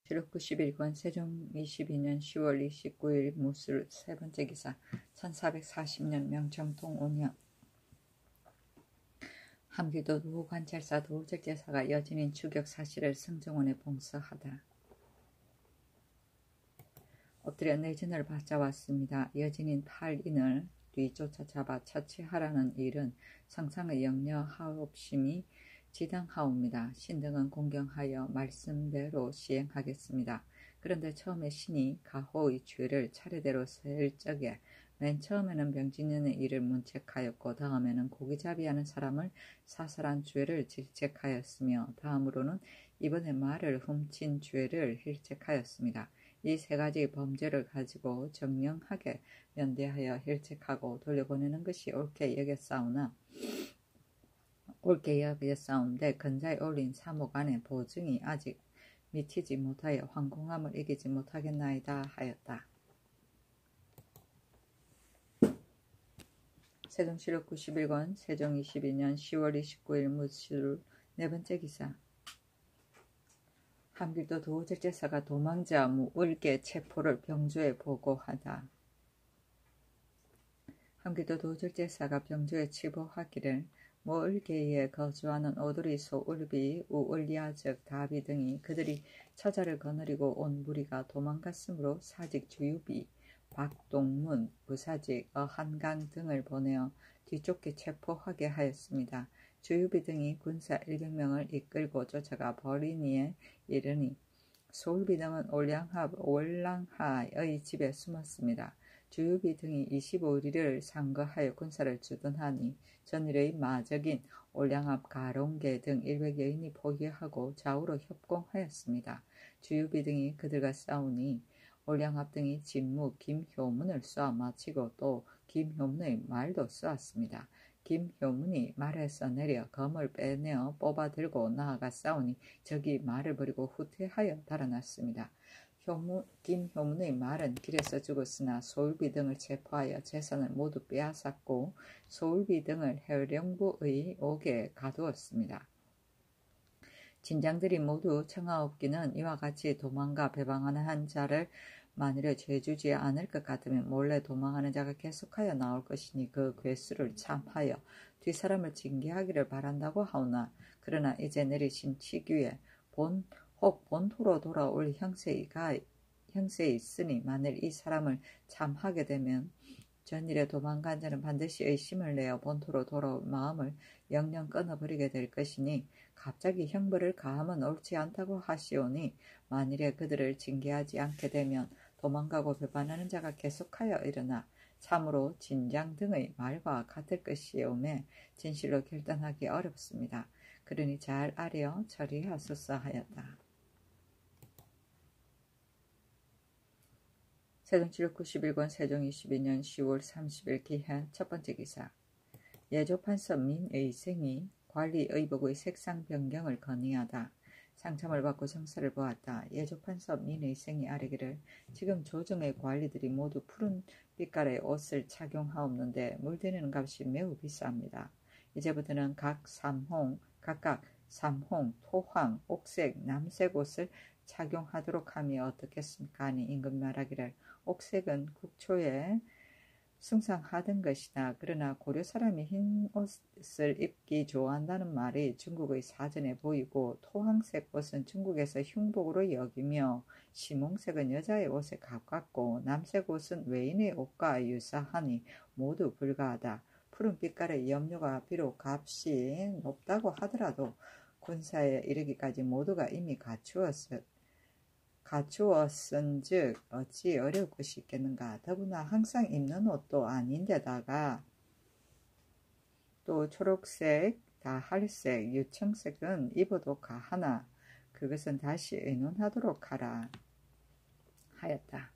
기록 91권 세종 22년 10월 29일 무술 세 번째 기사 1440년 명청통 5년 함길도 노관찰사 도적제사가 여진인 추격 사실을 승정원에 봉서하다. 엎드려 내진을 받아왔습니다. 여진인 8인을 뒤쫓아 잡아 처치하라는 일은 성상의 영려하옵심이 지당하옵니다. 신등은 공경하여 말씀대로 시행하겠습니다. 그런데 처음에 신이 가호의 죄를 차례대로 셀 적에 맨 처음에는 병진년의 일을 문책하였고 다음에는 고기잡이하는 사람을 사살한 죄를 질책하였으며 다음으로는 이번에 말을 훔친 죄를 힐책하였습니다. 이 세 가지 범죄를 가지고 정령하게 면대하여 힐책하고 돌려보내는 것이 옳게 여겼사온데 근자에 올린 사목 안에 보증이 아직 미치지 못하여 황공함을 이기지 못하겠나이다 하였다. 세종시록 91권 세종 22년 10월 29일 무술 네 번째 기사 함길도 도적제사가 도망자 무을계 체포를 병조에 보고하다. 함길도 도적제사가 병조에 치보하기를 무을계에 거주하는 오두리 소울비 우을야 즉 다비 등이 그들이 처자를 거느리고 온 무리가 도망갔으므로 사직 주유비 박동문 부사직 어한강 등을 보내어 뒤쫓게 체포하게 하였습니다. 주유비 등이 군사 100명을 이끌고 쫓아가 버리니에 이르니 소울비 등은 올랑하의 집에 숨었습니다. 주유비 등이 25리를 상거하여 군사를 주둔하니 전일의 마적인 올량합 가롱계 등 100여인이 포기하고 좌우로 협공하였습니다. 주유비 등이 그들과 싸우니 올량합 등이 진무 김효문을 쏘아 마치고 또 김효문의 말도 쏘았습니다. 김효문이 말에서 내려 검을 빼내어 뽑아 들고 나아가 싸우니 적이 말을 버리고 후퇴하여 달아났습니다. 김효문의 말은 길에서 죽었으나 소울비 등을 체포하여 재산을 모두 빼앗았고 소울비 등을 해령부의 옥에 가두었습니다. 진장들이 모두 청하옵기는 이와 같이 도망가 배방하는 한 자를 만일에 죄주지 않을 것 같으면 몰래 도망하는 자가 계속하여 나올 것이니 그 괴수를 참하여 뒷사람을 징계하기를 바란다고 하오나 그러나 이제 내리신 치규에 혹 본토로 돌아올 형세에 있으니 만일 이 사람을 참하게 되면 전일에 도망간 자는 반드시 의심을 내어 본토로 돌아올 마음을 영영 끊어버리게 될 것이니 갑자기 형벌을 가하면 옳지 않다고 하시오니 만일에 그들을 징계하지 않게 되면 도망가고 배반하는 자가 계속하여 일어나 참으로 진장 등의 말과 같을 것이오매 진실로 결단하기 어렵습니다. 그러니 잘 아려 처리하소서 하였다. 세종시록 91권 세종 22년 10월 30일 기한 첫 번째 기사 예조판서 민의생이 관리 의복의 색상 변경을 건의하다. 상참을 받고 정사를 보았다. 예조판서 민의생이 아뢰기를 지금 조정의 관리들이 모두 푸른 빛깔의 옷을 착용하옵는데 물드는 값이 매우 비쌉니다. 이제부터는 각각 삼홍, 토황, 옥색, 남색 옷을 착용하도록 하면 어떻겠습니까? 하니 임금 말하기를 옥색은 국초에 숭상하던 것이다. 그러나 고려 사람이 흰 옷을 입기 좋아한다는 말이 중국의 사전에 보이고 토황색 옷은 중국에서 흉복으로 여기며 시몽색은 여자의 옷에 가깝고 남색 옷은 외인의 옷과 유사하니 모두 불가하다. 푸른 빛깔의 염료가 비록 값이 높다고 하더라도 군사에 이르기까지 모두가 이미 갖추었은즉 어찌 어려울 것이 있겠는가. 더구나 항상 입는 옷도 아닌데다가 또 초록색, 다할색, 유청색은 입어도 가하나 그것은 다시 의논하도록 하라 하였다.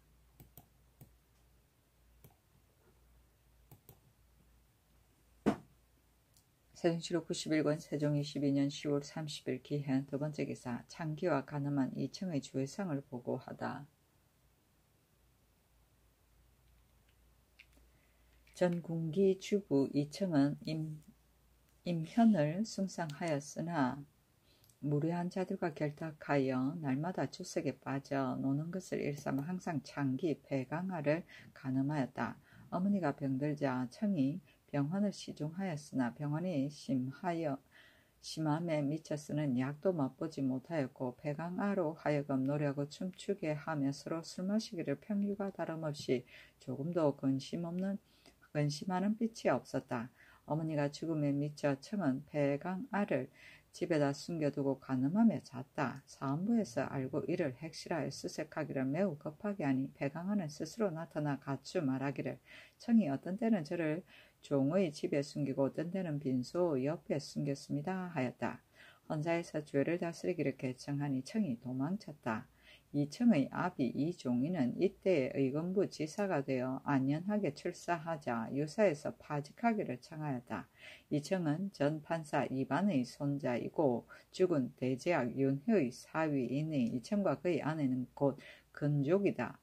세종시록 91권 세종 22년 10월 30일 기한 두 번째 기사 창기와 가늠한 2층의 주회상을 보고하다. 전군기 주부 2층은 임현을 숭상하였으나 무례한 자들과 결탁하여 날마다 주석에 빠져 노는 것을 일삼아 항상 장기 배강하를 가늠하였다. 어머니가 병들자 청이 병환을 시중하였으나 병환이 심함에 미쳐서는 약도 맛보지 못하였고 배강아로 하여금 노래하고 춤추게 하며 서로 술 마시기를 평일과 다름없이 조금도 근심하는 빛이 없었다. 어머니가 죽음에 미쳐 청은 배강아를 집에다 숨겨두고 가늠하며 잤다. 사헌부에서 알고 이를 핵실하여 수색하기를 매우 급하게 하니 배강아는 스스로 나타나 가추 말하기를 청이 어떤 때는 저를 종의 집에 숨기고 어떤 때는 빈소 옆에 숨겼습니다 하였다. 헌사에서 죄를 다스리기를 개청하니 청이 도망쳤다. 이청의 아비 이종이는 이때에 의금부 지사가 되어 안연하게 출사하자 유사에서 파직하기를 청하였다. 이청은 전 판사 이반의 손자이고 죽은 대제학 윤회의 사위이니 이청과 그의 아내는 곧 근족이다.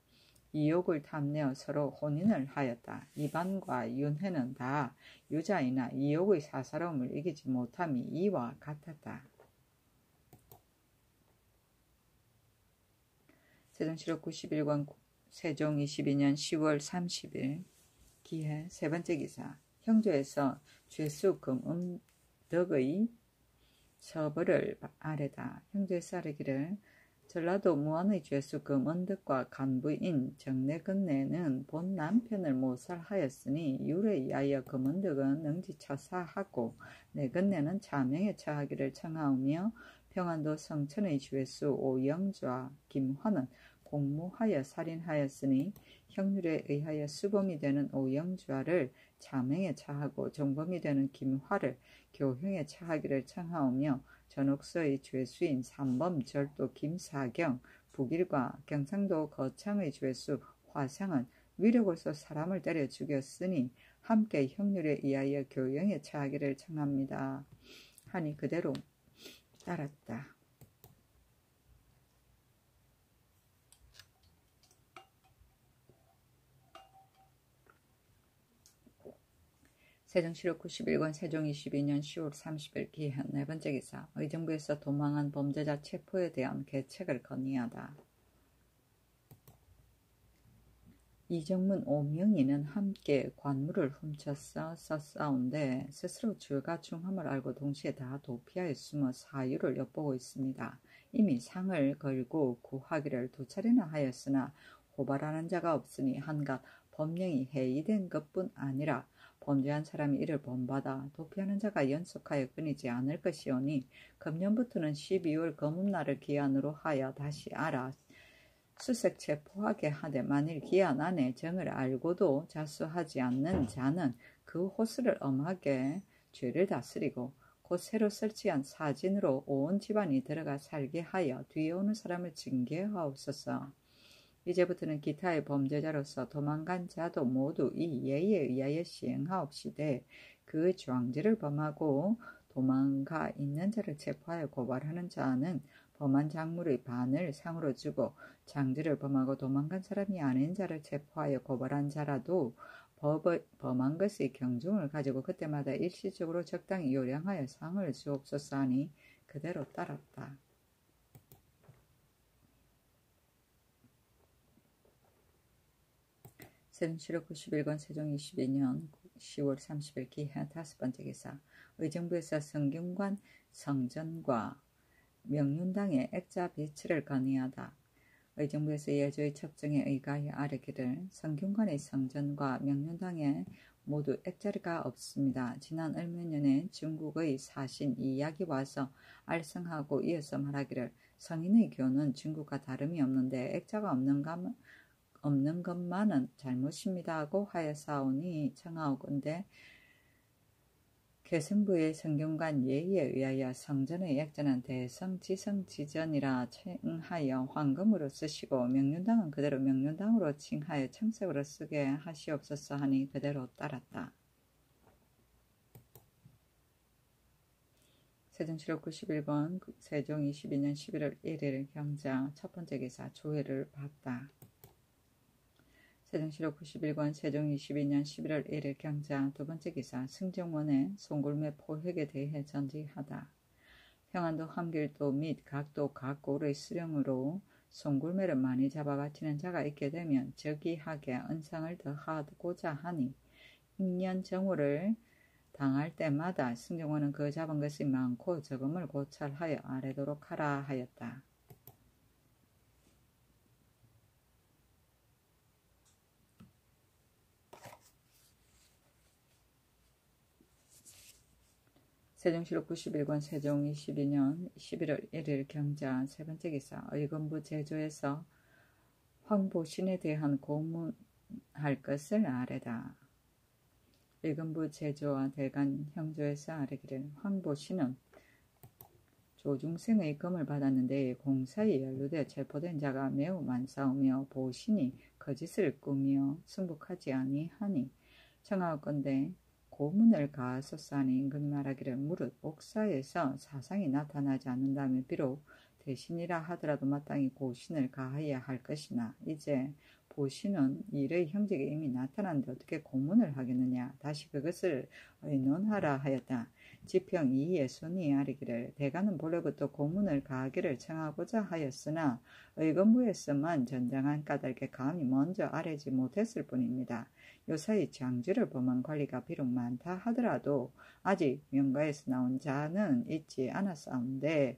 이욕을 탐내어 서로 혼인을 하였다. 이반과 윤회는 다 유자이나 이욕의 사사로움을 이기지 못함이 이와 같았다. 세종실록 91권 세종 22년 10월 30일 기해 세 번째 기사 형조에서 죄수 금음덕의 처벌을 아래다. 형조에서 아래기를 전라도 무안의 죄수 금은덕과 간부인 정내근내는 본 남편을 모살하였으니 율에 의하여 금은덕은 능지처사하고 내근내는 자명에 처하기를 청하오며 평안도 성천의 죄수 오영좌 김화는 공모하여 살인하였으니 형률에 의하여 수범이 되는 오영좌를 자명에 처하고 정범이 되는 김화를 교형에 처하기를 청하오며 전옥서의 죄수인 삼범 절도 김사경 북일과 경상도 거창의 죄수 화상은 위력으로서 사람을 때려 죽였으니 함께 형률에 의하여 교형에 처하기를 청합니다 하니 그대로 따랐다. 세종실록 91권 세종 22년 10월 30일 기한 네 번째 기사 의정부에서 도망한 범죄자 체포에 대한 계책을 건의하다. 이정문 오명이는 함께 관물을 훔쳐서 썼사온데 스스로 죄가 중함을 알고 동시에 다 도피하여 숨어 사유를 엿보고 있습니다. 이미 상을 걸고 구하기를 2차례나 하였으나 고발하는 자가 없으니 한갓 법령이 해이된 것뿐 아니라 범죄한 사람이 이를 본받아 도피하는 자가 연속하여 끊이지 않을 것이오니 금년부터는 12월 검음날을 기한으로 하여 다시 알아 수색 체포하게 하되 만일 기한 안에 정을 알고도 자수하지 않는 자는 그 호수를 엄하게 죄를 다스리고 곧 새로 설치한 사진으로 온 집안이 들어가 살게 하여 뒤에 오는 사람을 징계하옵소서. 이제부터는 기타의 범죄자로서 도망간 자도 모두 이 예에 의하여 시행하옵시되 그 중죄를 범하고 도망가 있는 자를 체포하여 고발하는 자는 범한 작물의 반을 상으로 주고 장죄를 범하고 도망간 사람이 아닌 자를 체포하여 고발한 자라도 범한 것의 경중을 가지고 그때마다 일시적으로 적당히 요량하여 상을 주옵소서 하니 그대로 따랐다. 세종실록 91권 세종 22년 10월 30일 기해 다섯 번째 기사 의정부에서 성균관 성전과 명륜당의 액자 배치를 건의하다. 의정부에서 예조의 첩정에 의가하여 아뢰기를 성균관의 성전과 명륜당에 모두 액자가 없습니다. 지난 얼몇 년에 중국의 사신 이약이 와서 알성하고 이어서 말하기를 성인의 교는 중국과 다름이 없는데 액자가 없는 것만은 잘못입니다 하고 하여사오니 청하오건대 개성부의 성균관 예의에 의하여 성전의 액자는 대성지성지전이라 칭하여 황금으로 쓰시고 명륜당은 그대로 명륜당으로 칭하여 청색으로 쓰게 하시옵소서 하니 그대로 따랐다. 세종실록 91권 세종 22년 11월 1일 경자 첫 번째 기사 조회를 받다. 세종실록 91권 세종 22년 11월 1일 경자 두 번째 기사 승정원의 송골매 포획에 대해 전지하다. 평안도 함길도 및 각도 각골의 수령으로 송굴매를 많이 잡아 바치는 자가 있게 되면 저기하게 은상을 더하고자 하니 잉년 정오를 당할 때마다 승정원은 그 잡은 것이 많고 적음을 고찰하여 아래도록 하라 하였다. 세종시록 91권 세종 22년 11월 1일 경자 세 번째 기사 의금부 제조에서 황보신에 대한 고문할 것을 아래다. 의금부 제조와 대간 형조에서 아래기를 황보신은 조중생의 금을 받았는데 공사에 연루되어 체포된 자가 매우 많사오며 보신이 거짓을 꾸며 승복하지 아니하니 청하건대 고문을 가하소사니 임금이 말하기를 무릇 옥사에서 사상이 나타나지 않는다면 비록 대신이라 하더라도 마땅히 고신을 가해야 할 것이나 이제 보신은 일의 형직에 이미 나타났는데 어떻게 고문을 하겠느냐. 다시 그것을 의논하라 하였다. 지평 이예순이 아뢰기를 대가는 본래부터 고문을 가하기를 청하고자 하였으나 의금부에서만 전장한 까닭에 감히 먼저 아뢰지 못했을 뿐입니다. 요사이 장주를 범한 관리가 비록 많다 하더라도 아직 명가에서 나온 자는 있지 않았사온데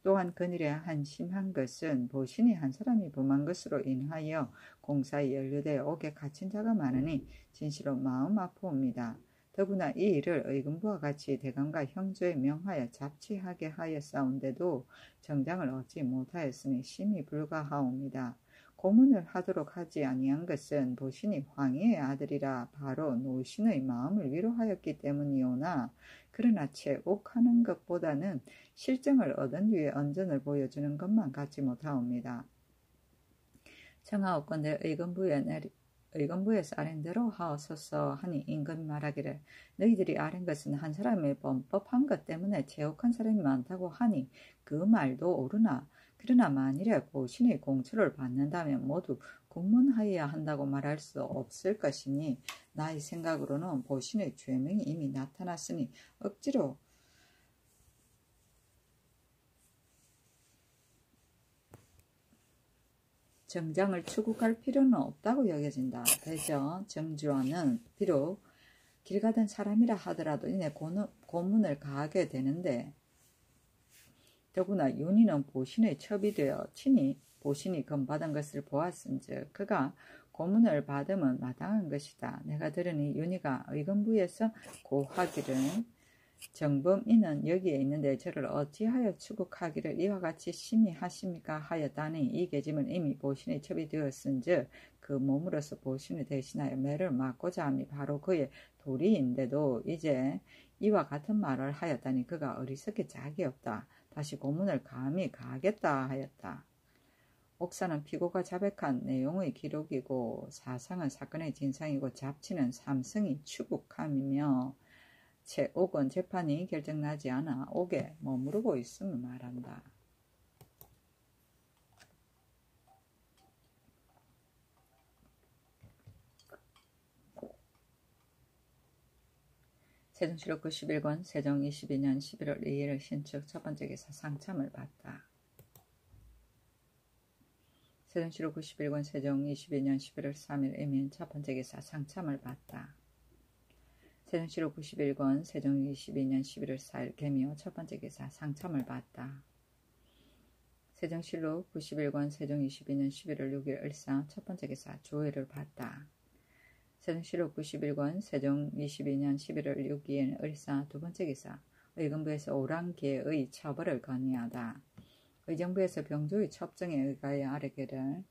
또한 그늘에 한심한 것은 보신이 한 사람이 범한 것으로 인하여 공사에 연루되어 옥에 갇힌 자가 많으니 진실로 마음 아프옵니다. 더구나 이 일을 의금부와 같이 대감과 형조에 명하여 잡치하게 하였사온데도 정장을 얻지 못하였으니 심히 불가하옵니다. 고문을 하도록 하지 아니한 것은 보신이 황희의 아들이라 바로 노신의 마음을 위로하였기 때문이오나 그러나 채 옥하는 것보다는 실정을 얻은 뒤에 언전을 보여주는 것만 같지 못하옵니다. 청하옵건대 의금부에서 아랜 대로 하옵소서 하니 임금이 말하기를 너희들이 아랜 것은 한 사람의 범법한 것 때문에 제옥한 사람이 많다고 하니 그 말도 옳으나 그러나 만일에 보신의 공처를 받는다면 모두 국문하여야 한다고 말할 수 없을 것이니 나의 생각으로는 보신의 죄명이 이미 나타났으니 억지로 정장을 추구할 필요는 없다고 여겨진다. 그래서 정주환은 비록 길 가던 사람이라 하더라도 이내 고문을 가하게 되는데 더구나 윤희는 보신의 첩이 되어 친히 보신이 금받은 것을 보았은즉 그가 고문을 받으면 마땅한 것이다. 내가 들으니 윤희가 의금부에서 고하기를 정범인은 여기에 있는데 저를 어찌하여 추국하기를 이와 같이 심히 하십니까 하였다니 이 계짐은 이미 보신의 첩이 되었은즉 그 몸으로서 보신을 대신하여 매를 맞고자 함이 바로 그의 도리인데도 이제 이와 같은 말을 하였다니 그가 어리석게 짝이 없다. 다시 고문을 감히 가하겠다 하였다. 옥사는 피고가 자백한 내용의 기록이고 사상은 사건의 진상이고 잡치는 삼성이 추국함이며 채 옥은 재판이 결정나지 않아 옥에 머무르고 있음을 말한다. 세종시록 91권 세종 22년 11월 2일 신축 첫 번째 기사 상참을 받다. 세종시록 91권 세종 22년 11월 3일 이민 첫 번째 기사 상참을 받다. 세종시록 91권 세종 22년 11월 4일 개미호 첫 번째 기사 상참을 받다. 세종시록 91권 세종 22년 11월 6일 을사 첫 번째 기사 조회를 받다. 세종시록 91권 세종 22년 11월 6일 을사 두 번째 기사 의금부에서 오랑캐의 처벌을 건의하다. 의정부에서 병조의 첩정에 의하여 아래기를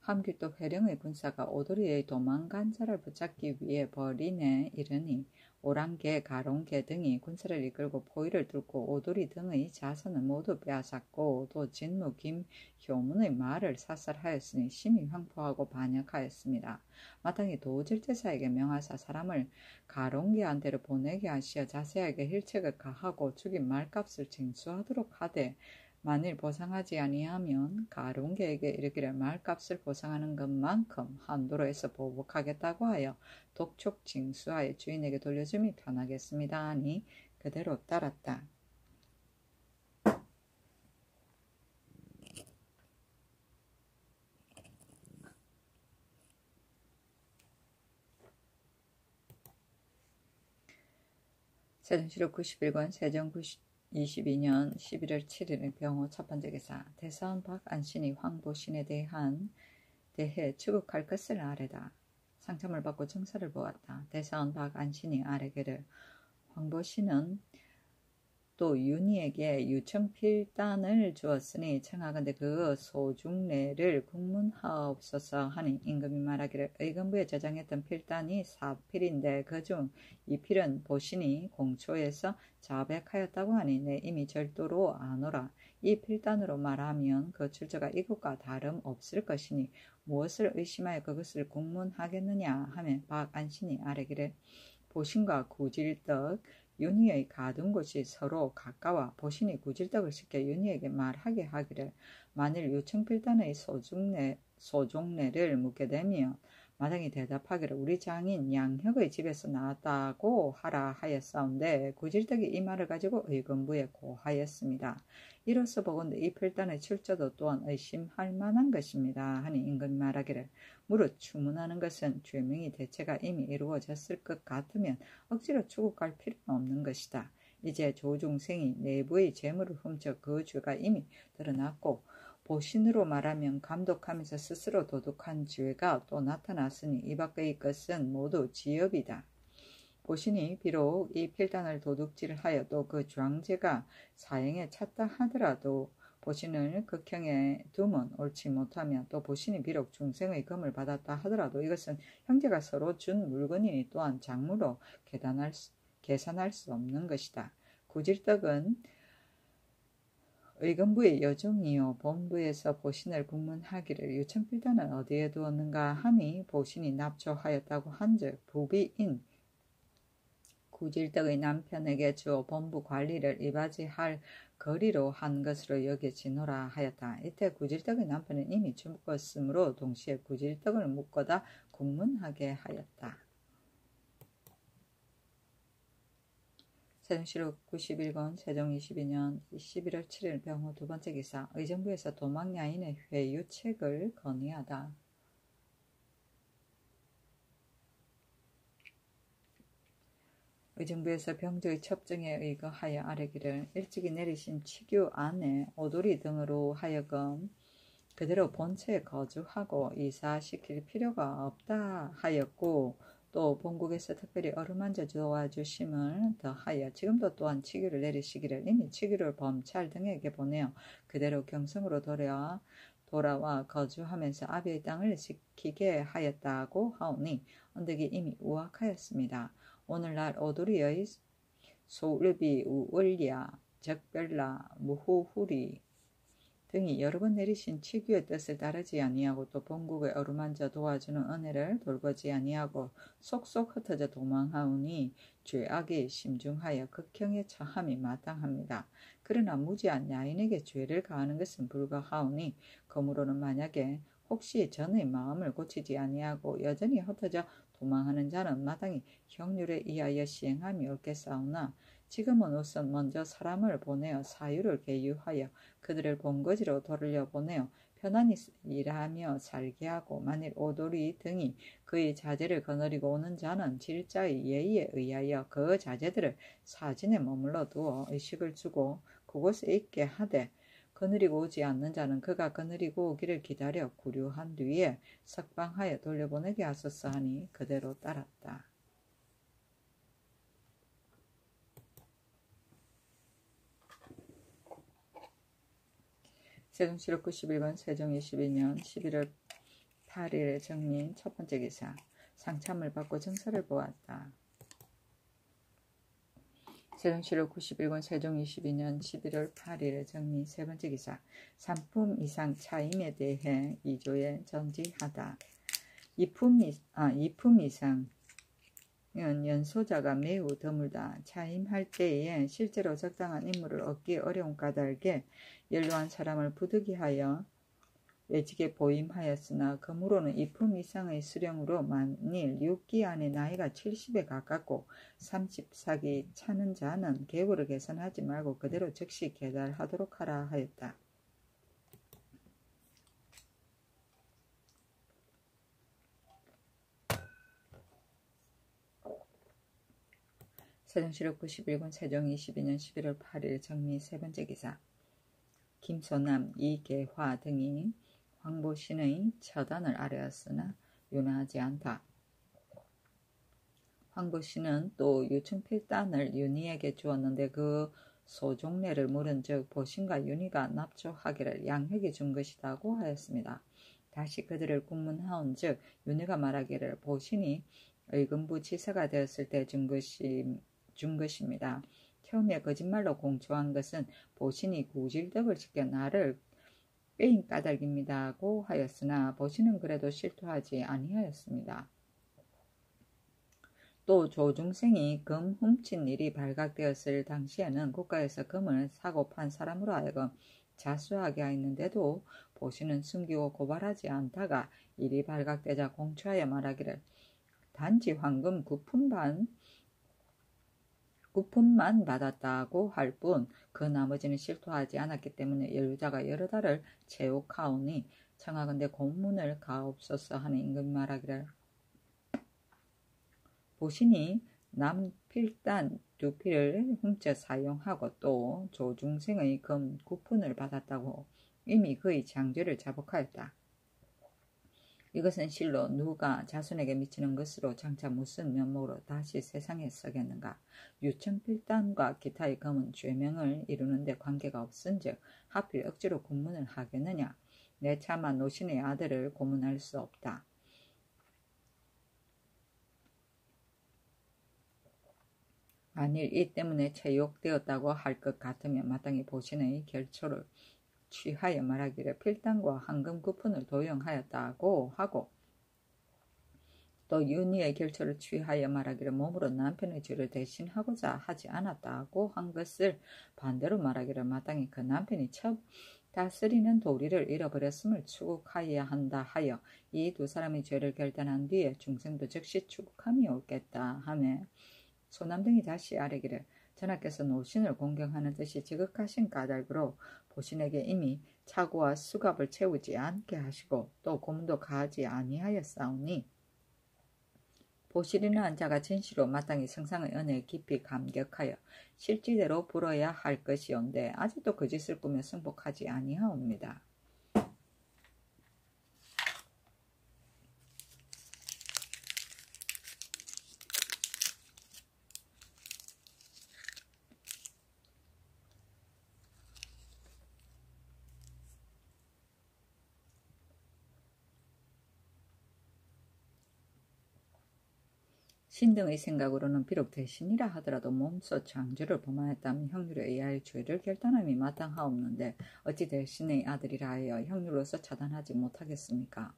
함길도 회령의 군사가 오도리의 도망간 자를 붙잡기 위해 벌인에 이르니 오랑캐, 가롱캐 등이 군사를 이끌고 포위를 뚫고 오도리 등의 자선을 모두 빼앗았고 또 진무 김효문의 말을 사살하였으니 심히 횡포하고 반역하였습니다. 마땅히 도질제사에게 명하사 사람을 가롱캐한테로 보내게 하시어 자세하게 힐책을 가하고 죽인 말값을 징수하도록 하되 만일 보상하지 아니하면 가롱캐에게 이르기를 말값을 보상하는 것만큼 한도로 해서 보복하겠다고 하여 독촉 징수하여 주인에게 돌려줌이 편하겠습니다 하니 그대로 따랐다. 세종시록 91권 세종 22년 11월 7일 병호 첫 번째 기사. 대사원 박안신이 황보신에 대해 추국할 것을 아뢰다. 상참을 받고 정사를 보았다. 대사원 박안신이 아뢰기를 황보신은 또 윤희에게 유청필단을 주었으니 청하건대 그 소중례를 국문하옵소서 하니 임금이 말하기를 의금부에 저장했던 필단이 4필인데 그중 2필은 보신이 공초에서 자백하였다고 하니 내 이미 절도로 아노라. 이 필단으로 말하면 그 출처가 이것과 다름없을 것이니 무엇을 의심하여 그것을 국문하겠느냐 하며 박안신이 아뢰기를 보신과 구질떡 윤희의 가둔 곳이 서로 가까워 보신이 구질떡을 시켜 윤희에게 말하게 하기를 만일 유청필단의 소종례를 묻게 되면 마당이 대답하기를 우리 장인 양혁의 집에서 나왔다고 하라 하였사온데 구질떡이 이 말을 가지고 의금부에 고하였습니다. 이로써 보건대 이 필단의 출처도 또한 의심할 만한 것입니다. 하니 임금이 말하기를 무릇 추문하는 것은 죄명이 대체가 이미 이루어졌을 것 같으면 억지로 추국할 필요는 없는 것이다. 이제 조중생이 내부의 재물을 훔쳐 그 죄가 이미 드러났고 보신으로 말하면 감독하면서 스스로 도둑한 죄가 또 나타났으니 이 밖의 것은 모두 지엽이다. 보신이 비록 이 필단을 도둑질하여 또 그 주황제가 사형에 찼다 하더라도 보신을 극형에 두면 옳지 못하며 또 보신이 비록 중생의 금을 받았다 하더라도 이것은 형제가 서로 준 물건이니 또한 장무로 계산할 수 없는 것이다. 구질떡은 의금부의 여종이요 본부에서 보신을 국문하기를 유청필단은 어디에 두었는가 하니 보신이 납조하였다고 한즉 부비인 구질떡의 남편에게 주어 본부 관리를 이바지할 거리로 한 것으로 여겨지노라 하였다. 이때 구질떡의 남편은 이미 죽었으므로 동시에 구질떡을 묶어다 국문하게 하였다. 세종시록 91권 세종 22년 11월 7일 병호 두 번째 기사. 의정부에서 도망야인의 회유책을 건의하다. 의정부에서 병조의 첩정에 의거하여 아뢰기를 일찍이 내리신 치규 안에 오돌이 등으로 하여금 그대로 본처에 거주하고 이사시킬 필요가 없다 하였고 또 본국에서 특별히 어루만져 도와주심을 더하여 지금도 또한 치규를 내리시기를 이미 치규를 범찰 등에게 보내어 그대로 경성으로 돌아와 거주하면서 아비의 땅을 지키게 하였다고 하오니 언덕이 이미 우악하였습니다. 오늘날 오두리의 소울비 우월리아 적별라 무후후리 등이 여러 번 내리신 치규의 뜻을 따르지 아니하고 또 본국의 어루만져 도와주는 은혜를 돌보지 아니하고 속속 흩어져 도망하오니 죄악이 심중하여 극형에 처함이 마땅합니다. 그러나 무지한 야인에게 죄를 가하는 것은 불가하오니 그러므로는 만약에 혹시 전의 마음을 고치지 아니하고 여전히 흩어져 도망하는 자는 마땅히 형률에 의하여 시행함이 옳겠사오나 지금은 우선 먼저 사람을 보내어 사유를 계유하여 그들을 본거지로 돌려보내어 편안히 일하며 살게 하고 만일 오돌이 등이 그의 자제를 거느리고 오는 자는 질자의 예의에 의하여 그 자제들을 사진에 머물러 두어 의식을 주고 그곳에 있게 하되 거느리고 오지 않는 자는 그가 거느리고 오기를 기다려 구류한 뒤에 석방하여 돌려보내게 하소서 하니 그대로 따랐다. 세종시록 91권 세종 22년 11월 8일에 정리인 첫 번째 기사. 상참을 받고 정사를 보았다. 세종시록 91권 세종 22년 11월 8일에 정리 세 번째 기사. 삼품 이상 차임에 대해 2조에 전지하다. 2품 이상은 연소자가 매우 드물다. 차임할 때에 실제로 적당한 인물을 얻기 어려운 까닭에 연로한 사람을 부득이하여 외직에 보임하였으나 그무로는 2품 이상의 수령으로 만일 6기 안에 나이가 70에 가깝고 30삭이 차는 자는 계급을 계산하지 말고 그대로 즉시 계달하도록 하라 하였다. 세종시록 91권 세종 22년 11월 8일 정리 세 번째 기사. 김소남, 이계화 등이 황보신의 처단을 아뢰었으나 윤하지 않다. 황보신은 또 유충필단을 윤희에게 주었는데 그 소종례를 물은즉 보신과 윤희가 납조하기를 양획이 준 것이라고 하였습니다. 다시 그들을 국문하온즉 윤희가 말하기를 보신이 의금부 지사가 되었을 때 준 것입니다. 처음에 거짓말로 공초한 것은 보신이 구질덕을 지켜 나를 빼인 까닭입니다고 하였으나 보신은 그래도 실토하지 아니하였습니다. 또 조중생이 금 훔친 일이 발각되었을 당시에는 국가에서 금을 사고 판 사람으로 하여금 자수하게 하였는데도 보신은 숨기고 고발하지 않다가 일이 발각되자 공초하여 말하기를 단지 황금 9푼만 받았다고 할 뿐 그 나머지는 실토하지 않았기 때문에 연루자가 여러 달을 채옥하오니 청하건대 고문을 가옵소서 하는 임금이 말하기를 보신이 남필단 2필을 훔쳐 사용하고 또 조중생의 금 9푼을 받았다고 이미 그의 장죄를 자복하였다. 이것은 실로 누가 자손에게 미치는 것으로 장차 무슨 면목으로 다시 세상에 서겠는가. 유청필단과 기타의 금은 죄명을 이루는데 관계가 없은즉 하필 억지로 고문을 하겠느냐. 내 차마 노신의 아들을 고문할 수 없다. 만일 이 때문에 채욕되었다고 할 것 같으면 마땅히 보신의 결초를 취하여 말하기를 필단과 황금 9푼을 도용하였다고 하고 또 윤희의 결초를 취하여 말하기를 몸으로 남편의 죄를 대신하고자 하지 않았다고 한 것을 반대로 말하기를 마땅히 그 남편이 첩 다스리는 도리를 잃어버렸음을 추국하여야 한다 하여 이 두 사람의 죄를 결단한 뒤에 중생도 즉시 추국함이 옳겠다 하며 소남 등이 다시 아뢰기를 전하께서 노신을 공경하는 듯이 지극하신 까닭으로 보신에게 이미 차고와 수갑을 채우지 않게 하시고 또 고문도 가하지 아니하였사오니 보실이라는 자가 진시로 마땅히 성상의 은혜에 깊이 감격하여 실지대로 불어야 할 것이온데 아직도 그 짓을 꾸며 승복하지 아니하옵니다. 신등의 생각으로는 비록 대신이라 하더라도 몸소 장죄를 범하였다면 형률에 의하여 죄를 결단함이 마땅하옵는데 어찌 대신의 아들이라 하여 형률로서 차단하지 못하겠습니까?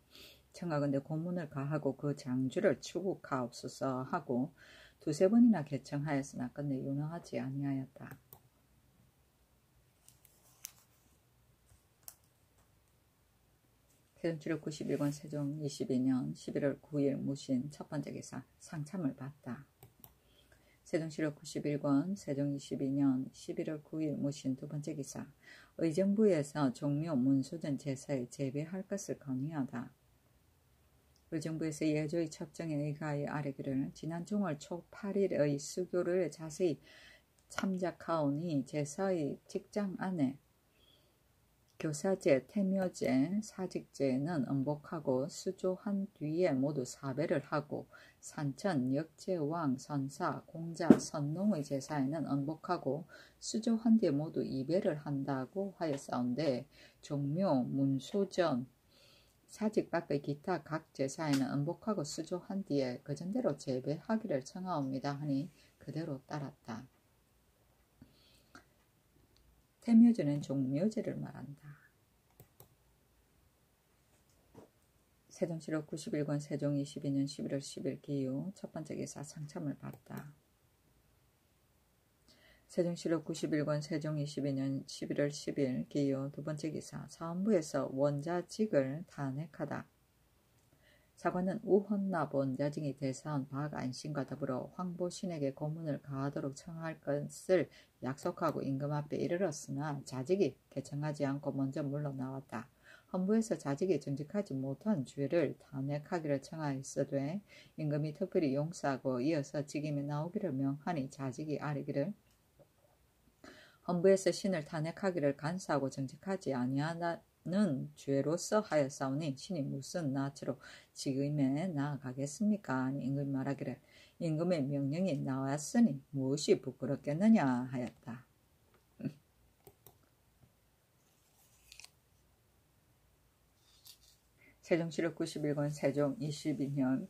청하건대 고문을 가하고 그 장죄를 추국하옵소서 하고 두세 번이나 개청하였으나 끝내 윤허하지 아니하였다. 세종시록 91권 세종 22년 11월 9일 무신 첫 번째 기사 상참을 받다. 세종시록 91권 세종 22년 11월 9일 무신 두 번째 기사 의정부에서 종묘 문소전 제사에 재배할 것을 건의하다. 의정부에서 예조의 첩정에 의하여 아뢰기를 지난 종월 초 8일의 수교를 자세히 참작하오니 제사의 직장 안에 교사제, 태묘제, 사직제는 음복하고 수조한 뒤에 모두 사배를 하고 산천, 역제왕, 선사, 공자, 선농의 제사에는 음복하고 수조한 뒤에 모두 이배를 한다고 하였사온데 종묘, 문소전, 사직 밖의 기타 각 제사에는 음복하고 수조한 뒤에 그전대로 재배하기를 청하옵니다 하니 그대로 따랐다. 태묘제는 종묘제를 말한다. 세종시록 91권 세종 22년 11월 10일 기유 첫 번째 기사 상참을 받다. 세종시록 91권 세종 22년 11월 10일 기유 두 번째 기사 사원부에서 원자직을 탄핵하다. 사관은 우헌납 원자직이 대사원 박안신과 더불어 황보신에게 고문을 가하도록 청할 것을 약속하고 임금 앞에 이르렀으나 자직이 개청하지 않고 먼저 물러나왔다. 헌부에서 자직이 정직하지 못한 죄를 탄핵하기를 청하였으되 임금이 특별히 용서하고 이어서 직임에 나오기를 명하니 자직이 아뢰기를 헌부에서 신을 탄핵하기를 간사하고 정직하지 아니하는 죄로서 하였사오니 신이 무슨 낯으로 직임에 나아가겠습니까? 아니 임금이 말하기를 임금의 명령이 나왔으니 무엇이 부끄럽겠느냐 하였다. 세종실록 91권 세종 22년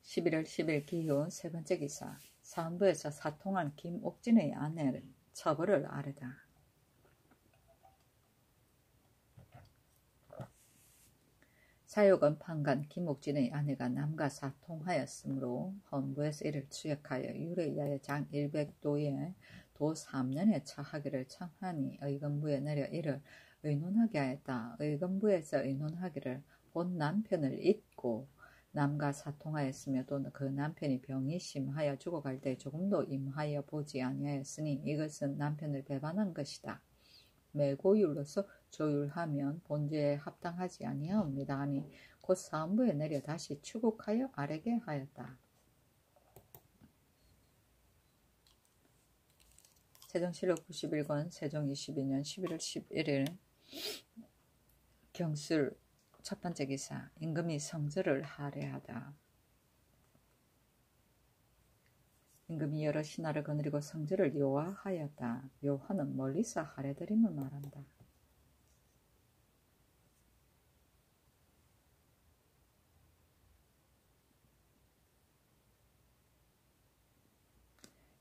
11월 10일 기후 세 번째 기사. 사헌부에서 사통한 김옥진의 아내를 처벌을 아뢰다. 사욕은 판간 김옥진의 아내가 남과 사통하였으므로 헌부에서 이를 추역하여 율에 의하여 장 100도에 도 3년에 처하기를 청하니 의금부에 내려 이를 의논하게 하였다. 의금부에서 의논하기를 본 남편을 잊고 남과 사통하였으며 또 그 남편이 병이 심하여 죽어갈 때 조금도 임하여 보지 아니하였으니 이것은 남편을 배반한 것이다. 매고율로서 조율하면 본죄에 합당하지 아니하옵니다 하니 곧 사헌부에 내려 다시 추국하여 아뢰게 하였다. 세종실록 91권 세종 22년 11월 11일 경술 첫 번째 기사. 임금이 성절을 할애하다. 임금이 여러 신하를 거느리고 성절을 요하하였다. 요하는 멀리서 할애드림을 말한다.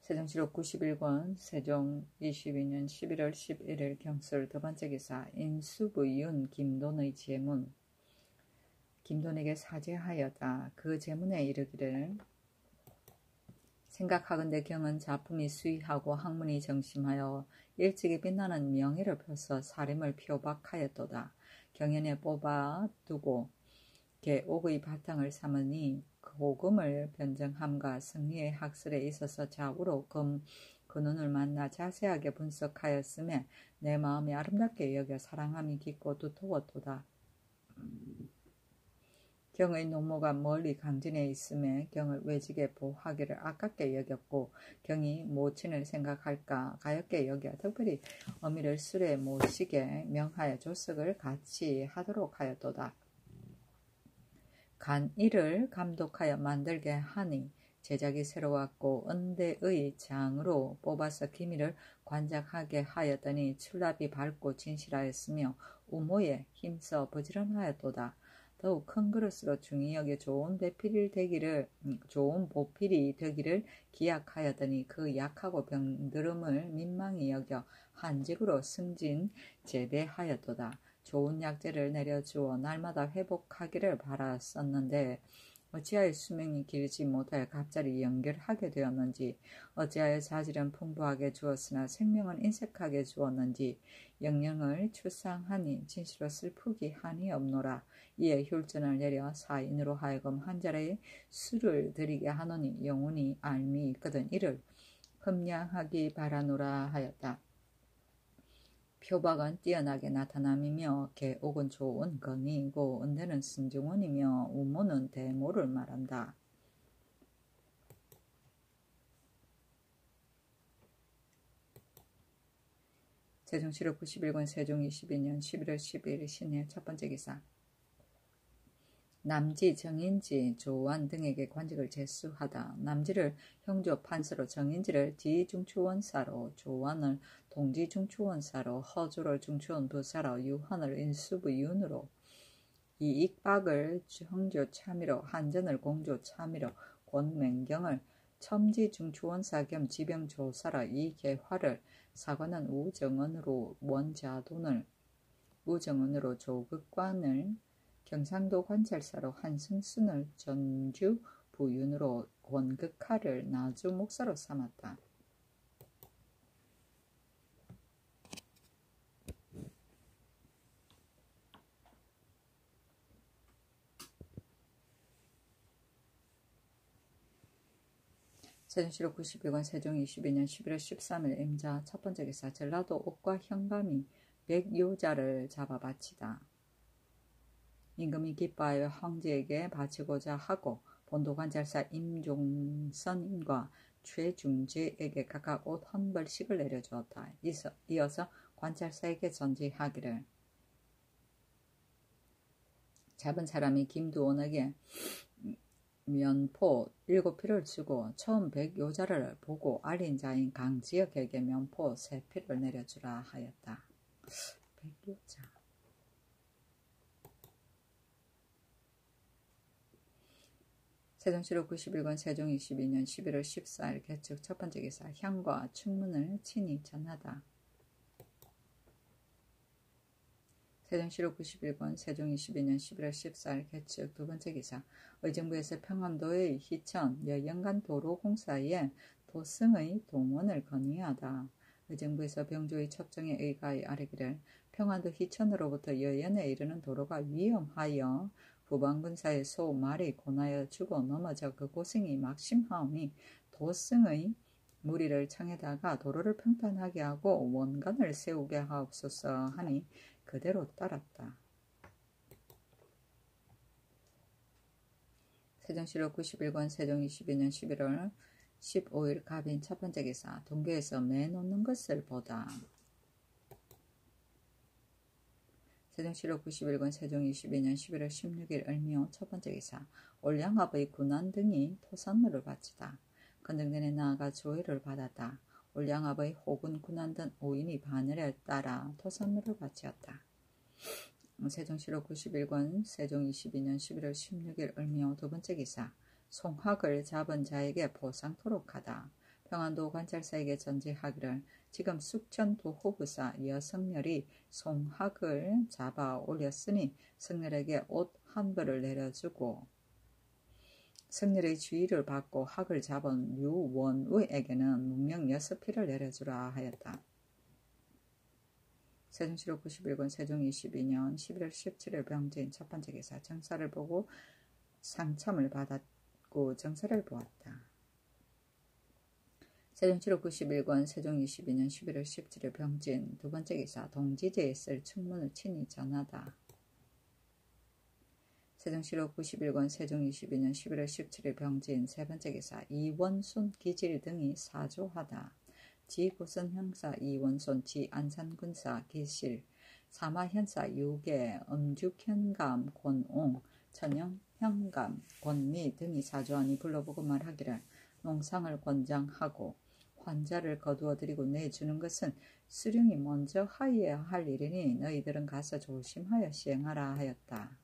세종실록 91권 세종 22년 11월 11일 경술 두 번째 기사. 인수부윤 김돈의 제문. 김돈에게 사죄하였다. 그 제문에 이르기를 생각하건대 경은 작품이 수위하고 학문이 정심하여 일찍이 빛나는 명예를 펴서 사림을 표박하였도다. 경연에 뽑아두고 개옥의 바탕을 삼으니 고금을 변정함과 승리의 학설에 있어서 좌우로 근원을 만나 자세하게 분석하였음에 내 마음이 아름답게 여겨 사랑함이 깊고 두터웠도다. 경의 노모가 멀리 강진에 있음에 경을 외직에 보하기를 아깝게 여겼고 경이 모친을 생각할까 가엽게 여겨 특별히 어미를 술에 모시게 명하여 조석을 같이 하도록 하였도다. 간 이를 감독하여 만들게 하니 제작이 새로웠고 은대의 장으로 뽑아서 기미를 관작하게 하였더니 출납이 밝고 진실하였으며 우모에 힘써 부지런하였도다. 더욱 큰 그릇으로 중히 여겨 좋은 보필이 되기를 기약하였더니 그 약하고 병들음을 민망히 여겨 한직으로 승진 제대하였도다. 좋은 약재를 내려주어 날마다 회복하기를 바랐었는데 어찌하여 수명이 길지 못하여 갑자기 연결하게 되었는지 어찌하여 자질은 풍부하게 주었으나 생명은 인색하게 주었는지 영령을 출상하니 진실로 슬프기 한이 없노라. 이에 율전을 내려 사인으로 하여금 한 자리에 술을 드리게 하노니 영혼이 알미 있거든 이를 흠량하기 바라노라 하였다. 표박은 뛰어나게 나타남이며 개옥은 좋은 건이고 은대는 승중원이며 우모는 대모를 말한다. 세종실록 91권 세종 22년 11월 10일 신의 첫 번째 기사. 남지, 정인지, 조원 등에게 관직을 제수하다. 남지를 형조 판서로, 정인지를 지중추원사로, 조원을 동지중추원사로, 허조를 중추원부사로, 유헌을 인수부윤으로, 이익박을 형조 참의로, 한전을 공조 참의로, 권맹경을 첨지중추원사 겸 지병조사로, 이계화를 사관은 우정원으로, 원자돈을 우정원으로, 조극관을 경상도 관찰사로, 한승순을 전주 부윤으로, 권극하를 나주 목사로 삼았다. 세종실록 92권 세종 22년 11월 13일 임자 첫 번째 기사. 전라도 옥과 현감이 백요자를 잡아 바치다. 임금이 기뻐하여 황제에게 바치고자 하고 본도관찰사 임종선인과 최중재에게 각각 옷 한 벌씩을 내려주었다. 이어서 관찰사에게 전지하기를 잡은 사람이 김두원에게 면포 7필을 주고 처음 백요자를 보고 알린 자인 강지역에게 면포 3필을 내려주라 하였다. 백요자. 세종시록 91권 세종 22년 11월 14일 개축 첫 번째 기사 향과 충문을 친히 전하다. 세종시록 91권 세종 22년 11월 14일 개축 두 번째 기사 의정부에서 평안도의 희천 여연간 도로공사에 도승의 동원을 건의하다. 의정부에서 병조의 첩정에 의가에 아뢰기를 평안도 희천으로부터 여연에 이르는 도로가 위험하여 후방군사의 소 말이 고나여 죽어 넘어져 그 고생이 막심하오니 도승의 무리를 청에다가 도로를 평탄하게 하고 원관을 세우게 하옵소서 하니 그대로 따랐다. 세종시록 91권 세종 22년 11월 15일 갑인 첫 번째 기사 동교에서 매놓는 것을 보다. 세종시록 91권 세종 22년 11월 16일 을미호 첫 번째 기사 올양압의 군한 등이 토산물을 바치다. 건정전에 나아가 조회를 받았다. 올양압의 호군 군한 등 5인이 바늘에 따라 토산물을 바치었다. 세종시록 91권 세종 22년 11월 16일 을미호 두 번째 기사 송학을 잡은 자에게 보상토록 하다. 평안도 관찰사에게 전지하기를 지금 숙천도호부사 여성렬이 송학을 잡아 올렸으니 성렬에게 옷 한 벌을 내려주고 성렬의 주의를 받고 학을 잡은 유원우에게는 문명 6필을 내려주라 하였다. 세종시록 91권 세종 22년 11월 17일 병진 첫 번째 기사 정사를 보고 상참을 받았고 정사를 보았다. 세종시록 91권 세종 22년 11월 17일 병진 두 번째 기사 동지제에 쓸 충문을 친히 전하다. 세종시록 91권 세종 22년 11월 17일 병진 세 번째 기사 이원순 기질 등이 사조하다. 지구선 형사 이원손 지안산군사 기실 사마현사 유계 음죽현감 권옹 천영현감 권미 등이 사조하니 불러보고 말하기를 농상을 권장하고 환자를 거두어들이고 내주는 것은 수령이 먼저 하여야 할 일이니 너희들은 가서 조심하여 시행하라 하였다.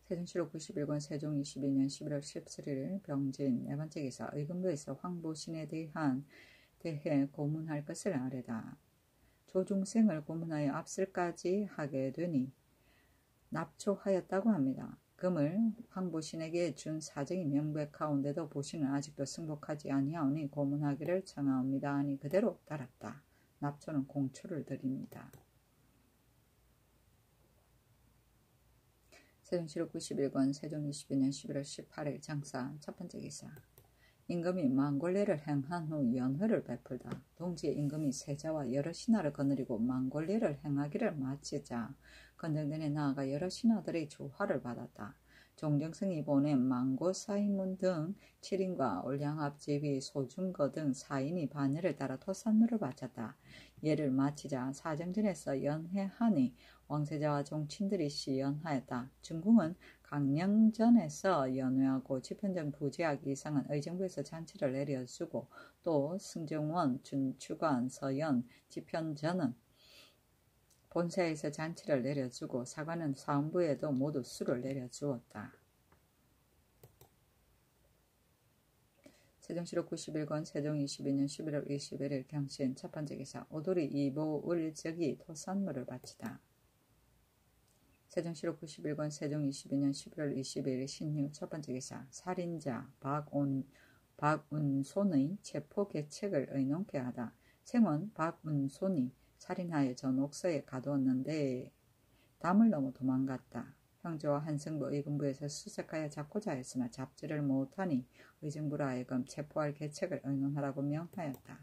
세종시록 91권 세종 22년 11월 17일 병진 네 번째 기사 의금부에서 황보신에 대해 고문할 것을 아뢰다. 조중생을 고문하여 압슬까지 하게 되니 납초하였다고 합니다. 금을 황보신에게 준 사정이 명백하온데도 보신은 아직도 승복하지 아니하오니 고문하기를 청하옵니다 하니 그대로 따랐다. 납초는 공초를 드립니다. 세종시록 91권 세종 22년 11월 18일 장사 첫 번째 기사 임금이 망골례를 행한 후 연회를 베풀다. 동지에 임금이 세자와 여러 신하를 거느리고 망골례를 행하기를 마치자 건정전에 나아가 여러 신하들의 조화를 받았다. 종정승이 보낸 망고사이문 등 7인과 올양압 제비 소중거 등 4인이 바늘을 따라 토산물을 바쳤다. 예를 마치자 사정전에서 연회하니 왕세자와 종친들이 시연하였다. 중궁은 강령전에서 연회하고 집현전 부재하기 이상은 의정부에서 잔치를 내려주고 또 승정원, 준추관, 서연, 집현전은 본사에서 잔치를 내려주고 사관은 사원부에도 모두 수를 내려주었다. 세종시록 91권 세종 22년 11월 21일 경신 첫 번째 기사 오돌이 이보을적이 토산물을 바치다. 세종시록 91권 세종 22년 11월 22일 신유 첫 번째 기사 살인자 박운손의 체포 계책을 의논케 하다. 생원 박운손이 살인하여 저 녹서에 가두었는데 담을 넘어 도망갔다. 형제와 한승부 의금부에서 수색하여 잡고자 했으나 잡지를 못하니 의정부로 하여금 체포할 계책을 의논하라고 명하였다.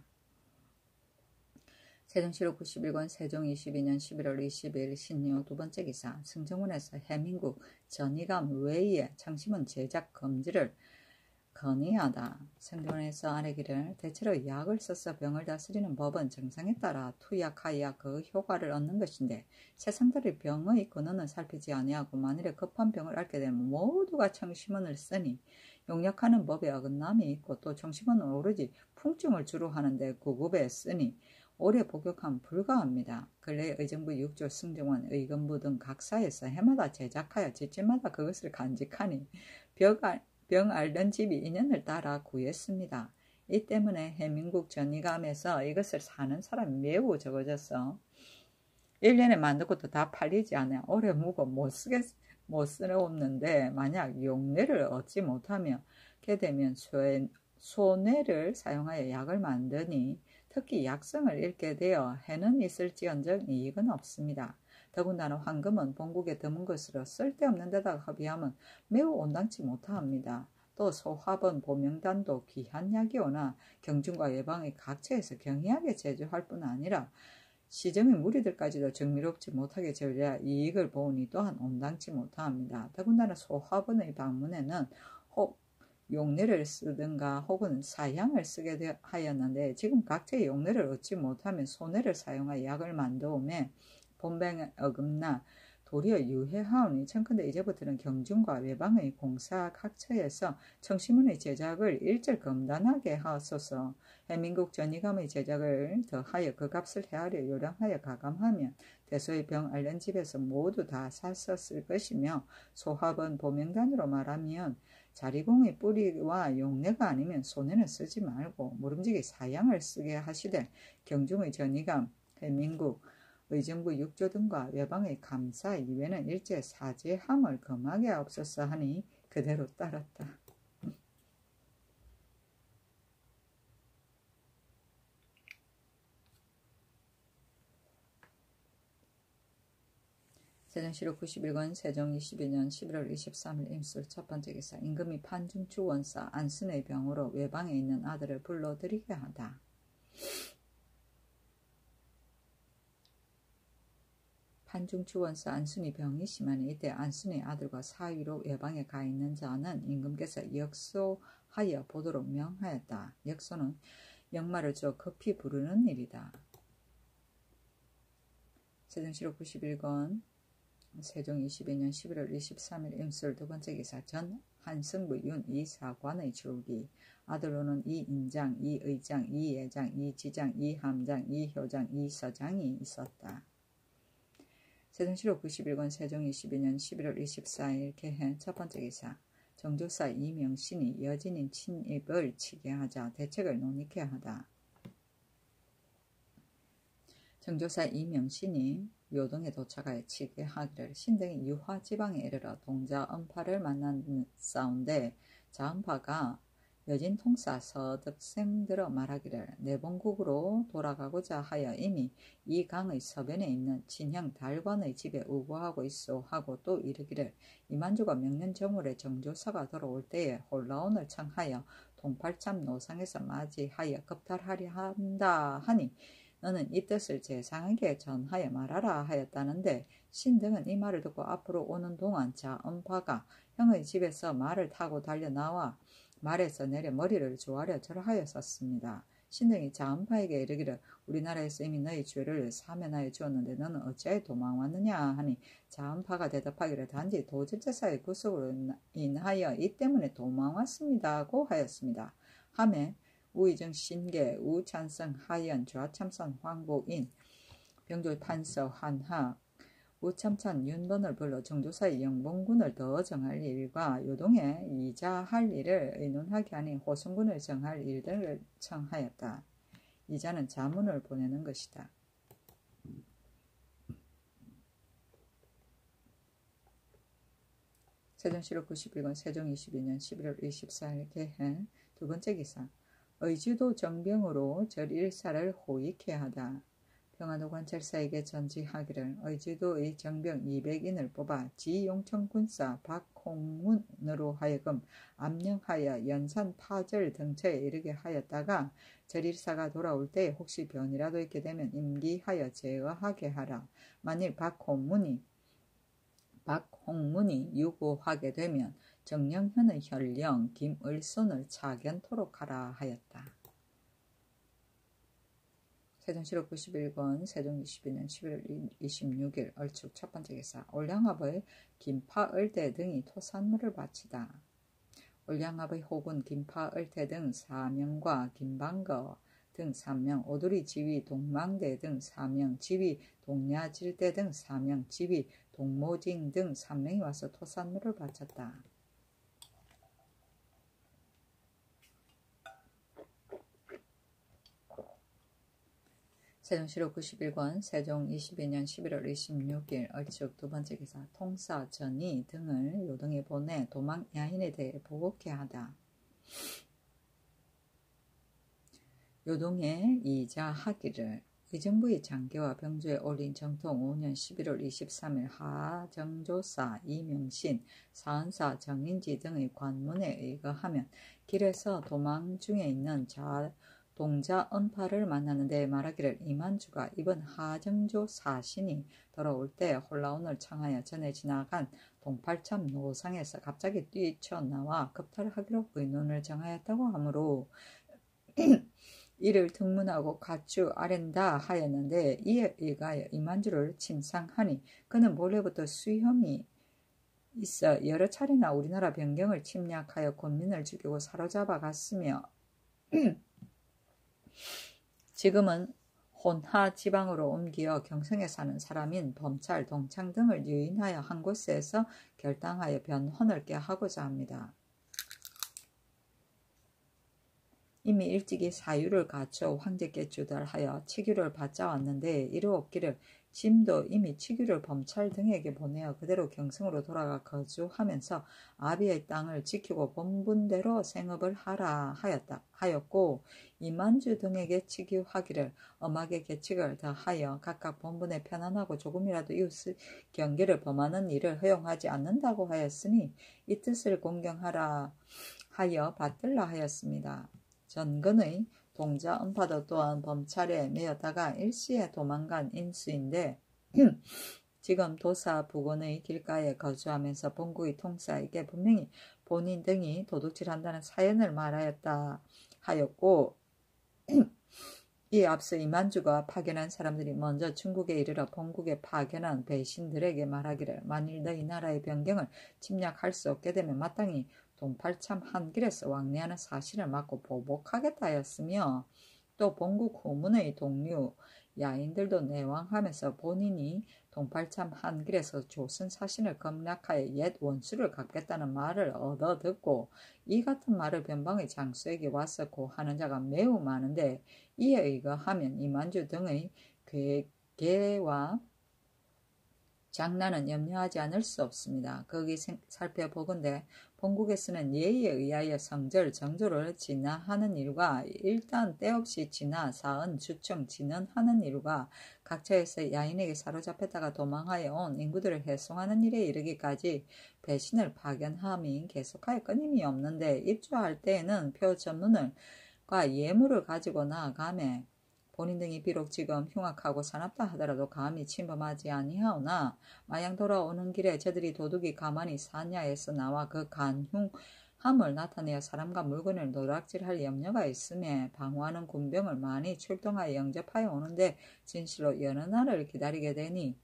세종시로 91권 세종 22년 11월 20일 신요 두 번째 기사 승정원에서 해민국 전이감 외에 창심원 제작 금지를 건의하다. 승정원에서 아래기를 대체로 약을 써서 병을 다스리는 법은 정상에 따라 투약하여 그 효과를 얻는 것인데 세상들의 병의 근원은 살피지 아니하고 만일에 급한 병을 앓게 되면 모두가 청심원을 쓰니 용약하는 법에 어긋남이 있고 또 청심원은 오로지 풍증을 주로 하는데 구급에 쓰니 오래 복역하면 불가합니다. 근래 의정부 6조 승정원 의금부 등 각사에서 해마다 제작하여 집집마다 그것을 간직하니 병 앓던 집이 인연을 따라 구했습니다. 이 때문에 해민국 전이감에서 이것을 사는 사람이 매우 적어져서 1년에 만든 것도 다 팔리지 않아 오래 묵어 못 쓰는데 만약 용례를 얻지 못하며 게 되면 소뇌를 사용하여 약을 만드니 특히 약성을 잃게 되어 해는 있을지언정 이익은 없습니다. 더군다나 황금은 본국에 드문 것으로 쓸데없는 데다가 허비하면 매우 온당치 못합니다. 또 소화번 보명단도 귀한 약이 오나 경중과 외방의 각처에서 경이하게 제조할 뿐 아니라 시점의 무리들까지도 정미롭지 못하게 전려 이익을 보니 또한 온당치 못합니다. 더군다나 소화번의 방문에는 용례를 쓰든가 혹은 사향을 쓰게 하였는데 지금 각자의 용례를 얻지 못하면 소뇌를 사용하여 약을 만들어오매 본병에 어긋나 도리어 유해하오니 청컨대 이제부터는 경중과 외방의 공사 각처에서 청심원의 제작을 일절 금단하게 하소서. 해민국 전이감의 제작을 더하여 그 값을 헤아려 요량하여 가감하면 대소의 병 앓는 집에서 모두 다 샀었을 것이며 소합은 보명단으로 말하면 자리공의 뿌리와 용례가 아니면 소뇌는 쓰지 말고 모름지기 사양을 쓰게 하시되 경중의 전이감, 해민국, 의정부 6조 등과 외방의 감사 이외는 일제 사제함을 금하게 없었어 하니 그대로 따랐다. 세종시록 91권 세종 22년 11월 23일 임술 첫 번째 기사 임금이 판중추 원사 안순의 병으로 외방에 있는 아들을 불러들이게 하다. 판중추 원사 안순이 병이 심하니 이때 안순의 아들과 사위로 외방에 가 있는 자는 임금께서 역소하여 보도록 명하였다. 역소는 역마를 줘 급히 부르는 일이다. 세종시록 91권 세종 22년 11월 23일 임술 두 번째 기사 전 한승부 윤 이사관의 줄기 아들로는 이인장, 이의장, 이예장, 이지장, 이함장, 이효장, 이서장이 있었다. 세종시록 91권 세종 22년 11월 24일 개해 첫 번째 기사 정조사 이명신이 여진인 친입을 치게 하자 대책을 논의케 하다. 정조사 이명신이 요동에 도착하여 치게 하기를 신등이 유화지방에 이르러 동자 은파를 만났사온데 자은파가 여진 통사 서득생들어 말하기를 내본국으로 돌아가고자 하여 이미 이 강의 서변에 있는 친형 달관의 집에 우거하고 있소 하고 또 이르기를 이만주가 명년 정월에 정조사가 돌아올 때에 홀라온을 청하여 동팔참 노상에서 맞이하여 급탈하려 한다 하니 너는 이 뜻을 제상에게 전하여 말하라 하였다는데 신등은 이 말을 듣고 앞으로 오는 동안 자은파가 형의 집에서 말을 타고 달려나와 말에서 내려 머리를 조아려 절하였었습니다. 신등이 자은파에게 이르기를 우리나라에서 이미 너희 죄를 사면하여 주었는데 너는 어찌하여 도망왔느냐 하니 자은파가 대답하기를 단지 도질제사의 구속으로 인하여 이 때문에 도망왔습니다고 하였습니다. 하매 우의정 신계, 우찬성 하연, 좌참선 황복인, 병조 판서 한하, 우참찬 윤번을 불러 정조사의 영봉군을 더 정할 일과 요동에 이자할 일을 의논하게 하니 호송군을 정할 일들을 청하였다. 이자는 자문을 보내는 것이다. 세종시록 91권 세종 22년 11월 24일 개해 두 번째 기사 의주도 정병으로 절일사를 호익케 하다. 평안도 관찰사에게 전지하기를 의주도의 정병 200인을 뽑아 지용청 군사 박홍문으로 하여금 암령하여 연산 파절 등처에 이르게 하였다가 절일사가 돌아올 때 혹시 변이라도 있게 되면 임기하여 제어하게 하라. 만일 박홍문이 유고하게 되면 정령현의 혈령 김을손을 차견토록 하라 하였다. 세종시록 91권 세종 22년 11월 26일 얼축 첫 번째 기사. 올량압의 김파을대 등이 토산물을 바치다. 올량압의 혹은 김파을대 등 4명과 김방거 등 3명, 오두리 지위 동망대 등 4명, 지위 동야질대 등 4명, 지위 동모징 등 3명이 와서 토산물을 바쳤다. 세종시록 91권 세종 22년 11월 26일 얼축 두 번째 기사. 통사, 전이 등을 요동에 보내 도망 야인에 대해 보고케 하다. 요동에 이자하기를 의정부의 장계와 병조에 올린 정통 5년 11월 23일 하정조사 이명신, 사은사 정인지 등의 관문에 의거하면 길에서 도망 중에 있는 동자 은파를 만나는데 말하기를 이만주가 이번 하정조 사신이 돌아올 때 홀라운을 청하여 전에 지나간 동팔참 노상에서 갑자기 뛰쳐나와 급탈하기로 의논을 정하였다고 하므로 이를 등문하고 가추 아랜다 하였는데 이에 의하여 이만주를 침상하니 그는 본래부터 수염이 있어 여러 차례나 우리나라 변경을 침략하여 군민을 죽이고 사로잡아 갔으며 지금은 혼하 지방으로 옮겨 경성에 사는 사람인 범찰, 동창 등을 유인하여 한 곳에서 결당하여 변헌을 꾀하고자 합니다. 이미 일찍이 사유를 갖춰 황제께 주달하여 치규를 받자 왔는데 이루 없기를 짐도 이미 치규를 범찰 등에게 보내어 그대로 경성으로 돌아가 거주하면서 아비의 땅을 지키고 본분대로 생업을 하라 하였고 이만주 등에게 치규하기를 엄하게 계책을 더하여 각각 본분에 편안하고 조금이라도 이웃의 경계를 범하는 일을 허용하지 않는다고 하였으니 이 뜻을 공경하라 하여 받들라 하였습니다. 전근의 동자 은파도 또한 범찰에 매였다가 일시에 도망간 인수인데 지금 도사 부근의 길가에 거주하면서 본국의 통사에게 분명히 본인 등이 도둑질한다는 사연을 말하였다 하였고 이에 앞서 이만주가 파견한 사람들이 먼저 중국에 이르러 본국에 파견한 배신들에게 말하기를 만일 너희 나라의 변경을 침략할 수 없게 되면 마땅히 동팔참 한 길에서 왕래하는 사실을 막고 보복하겠다 하였으며 또 본국 후문의 동류 야인들도 내왕하면서 본인이 동팔참 한 길에서 조선 사신을 검락하여 옛 원수를 갚겠다는 말을 얻어 듣고 이 같은 말을 변방의 장수에게 와서 고하는 자가 매우 많은데 이에 의거하면 이만주 등의 괴계와 장난은 염려하지 않을 수 없습니다. 거기 살펴보건대 본국에서는 예의에 의하여 성절, 정조를 진화하는 일과 일단 때없이 진화, 사은, 주청, 진언하는 일과 각처에서 야인에게 사로잡혔다가 도망하여 온 인구들을 해송하는 일에 이르기까지 배신을 파견함이 계속하여 끊임이 없는데 입주할 때에는 표 전문과 예물을 가지고 나아가매 본인 등이 비록 지금 흉악하고 사납다 하더라도 감히 침범하지 아니하오나 마양 돌아오는 길에 저들이 도둑이 가만히 사냐에서 나와 그 간흉함을 나타내어 사람과 물건을 노락질할 염려가 있음에 방어하는 군병을 많이 출동하여 영접하여 오는데 진실로 여느 날을 기다리게 되니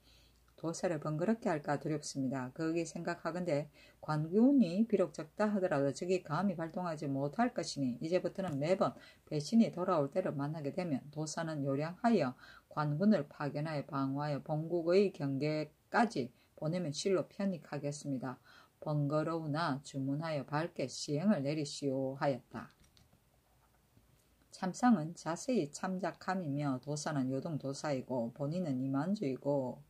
도사를 번거롭게 할까 두렵습니다. 거기 생각하건대 관군이 비록 적다 하더라도 적이 감히 발동하지 못할 것이니 이제부터는 매번 배신이 돌아올 때를 만나게 되면 도사는 요량하여 관군을 파견하여 방어하여 본국의 경계까지 보내면 실로 편익하겠습니다. 번거로우나 주문하여 밝게 시행을 내리시오 하였다. 참상은 자세히 참작함이며 도사는 요동도사이고 본인은 이만주이고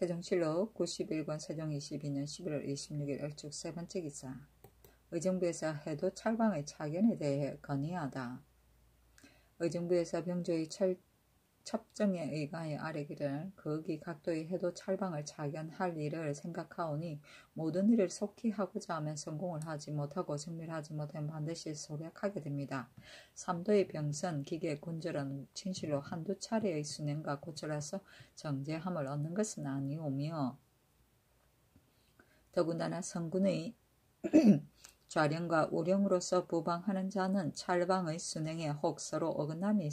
세종실록 91권 세종 22년 11월 26일 얼축 세 번째 기사. 의정부에서 해도 찰방의 착연에 대해 건의하다. 의정부에서 병조의 첩정에 의가에 아뢰기를 거기 각도의 해도 찰방을 착연할 일을 생각하오니 모든 일을 속히 하고자 하면 성공을 하지 못하고 정밀하지 못하면 반드시 소략하게 됩니다. 삼도의 병선, 기계, 군절은 진실로 한두 차례의 순행과 고철해서 정제함을 얻는 것은 아니오며 더군다나 성군의 좌령과 우령으로서 부방하는 자는 찰방의 순행에 혹 서로 어긋남이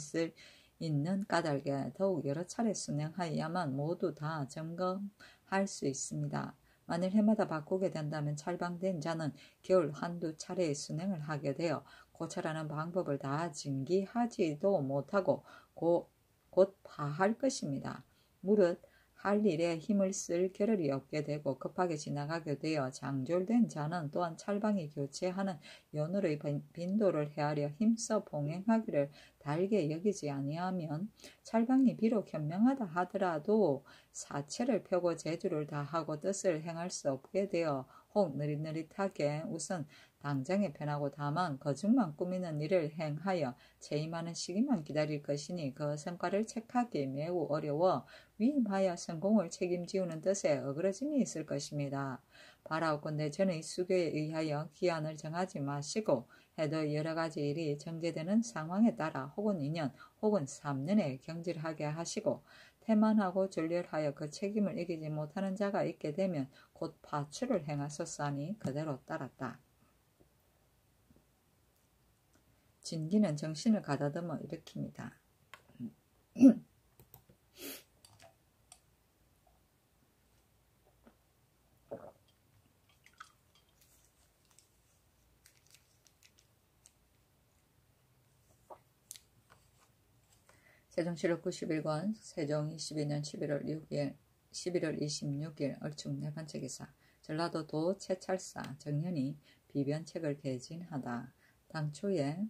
있는 까닭에 더욱 여러 차례 순행하여야만 모두 다 점검할 수 있습니다. 만일 해마다 바꾸게 된다면 찰방된 자는 겨울 한두 차례의 순행을 하게 되어 고찰하는 방법을 다 증기하지도 못하고 곧 파할 것입니다. 무릇 할 일에 힘을 쓸 겨를이 없게 되고 급하게 지나가게 되어 장졸된 자는 또한 찰방이 교체하는 연월의 빈도를 헤아려 힘써 봉행하기를 달게 여기지 아니하면 찰방이 비록 현명하다 하더라도 사체를 펴고 재주를 다하고 뜻을 행할 수 없게 되어 혹 느릿느릿하게 우선 당장에 편하고 다만 거죽만 꾸미는 일을 행하여 재임하는 시기만 기다릴 것이니 그 성과를 체크하기 매우 어려워 위임하여 성공을 책임지우는 뜻에 어그러짐이 있을 것입니다. 바라옵건대 전의 수교에 의하여 기한을 정하지 마시고 해도 여러가지 일이 정제되는 상황에 따라 혹은 2년 혹은 3년에 경질하게 하시고 태만하고 졸렬하여 그 책임을 이기지 못하는 자가 있게 되면 곧 파출을 행하소서 하니 그대로 따랐다. 진기는 정신을 가다듬어 일으킵니다. 세종실록 91권 세종 22년 11월 26일 얼충 네 번째 기사 전라도 도 채찰사 정년이 비변책을 개진하다. 당초에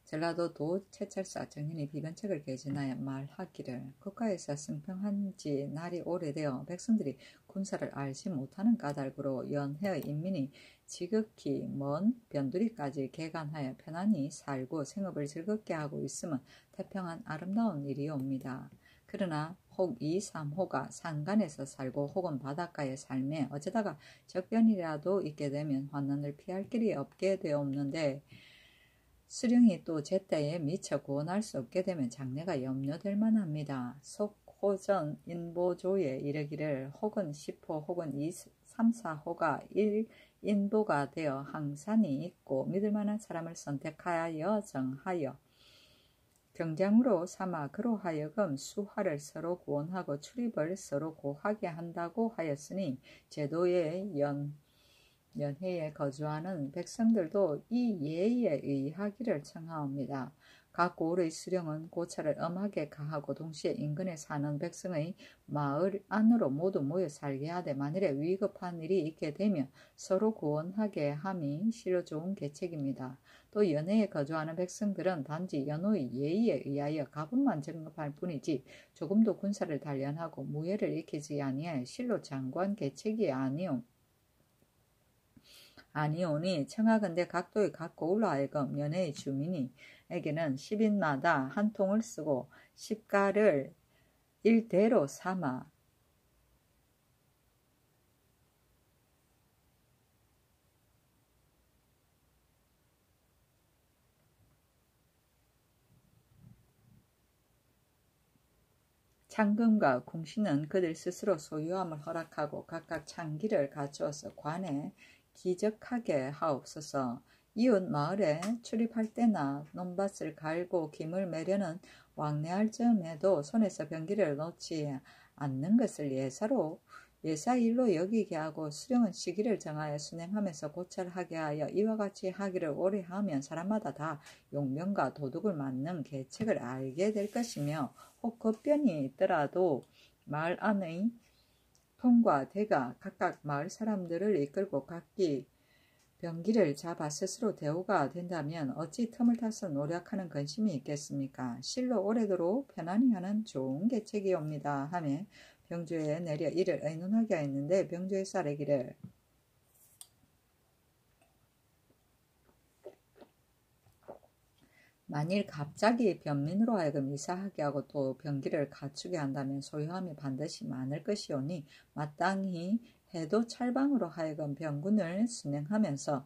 전라도 도 채찰사 정년이 비변책을 개진하여 말하기를 국가에서 승평한 지 날이 오래되어 백성들이 군사를 알지 못하는 까닭으로 연해의 인민이 지극히 먼 변두리까지 개간하여 편안히 살고 생업을 즐겁게 하고 있으면 태평한 아름다운 일이옵니다. 그러나 혹 2, 3호가 산간에서 살고 혹은 바닷가에 살매 어쩌다가 적변이라도 있게 되면 환난을 피할 길이 없게 되었는데 수령이 또 제때에 미처 구원할 수 없게 되면 장래가 염려될 만합니다. 속호전 인보조에 이르기를 혹은 10호 혹은 2, 3, 4호가 1인보가 되어 항산이 있고 믿을만한 사람을 선택하여 정하여 경장으로 삼아 그로 하여금 수하를 서로 구원하고 출입을 서로 고하게 한다고 하였으니 제도의 연해에 거주하는 백성들도 이 예의에 의하기를 청하옵니다. 각 고을의 수령은 고찰을 엄하게 가하고 동시에 인근에 사는 백성의 마을 안으로 모두 모여 살게 하되 만일에 위급한 일이 있게 되면 서로 구원하게 함이 실로 좋은 계책입니다. 또 연해에 거주하는 백성들은 단지 연호의 예의에 의하여 가분만 정급할 뿐이지 조금도 군사를 단련하고 무예를 익히지 아니하여 실로 장관 계책이 아니오니 청하건대 각도의 각 고을로 하여금 연해의 주민에게는 10인마다 한 통을 쓰고 십가를 일대로 삼아 창금과 궁시는 그들 스스로 소유함을 허락하고 각각 창기를 갖추어서 관에 기적하게 하옵소서. 이웃 마을에 출입할 때나 논밭을 갈고 김을 매려는 왕래할 점에도 손에서 병기를 놓지 않는 것을 예사일로 여기게 하고 수령은 시기를 정하여 순행하면서 고찰하게 하여 이와 같이 하기를 오래 하면 사람마다 다 용명과 도둑을 맞는 계책을 알게 될 것이며 혹 급변이 있더라도 마을 안의 통과 대가 각각 마을 사람들을 이끌고 각기 병기를 잡아 스스로 대우가 된다면 어찌 틈을 타서 노력하는 근심이 있겠습니까? 실로 오래도록 편안히 하는 좋은 계책이옵니다 하며 병조에 내려 이를 의논하게 하였는데 병조의 쌀에기를 만일 갑자기 변민으로 하여금 이사하게 하고 또 병기를 갖추게 한다면 소요함이 반드시 많을 것이오니 마땅히 해도 찰방으로 하여금 병군을 순행하면서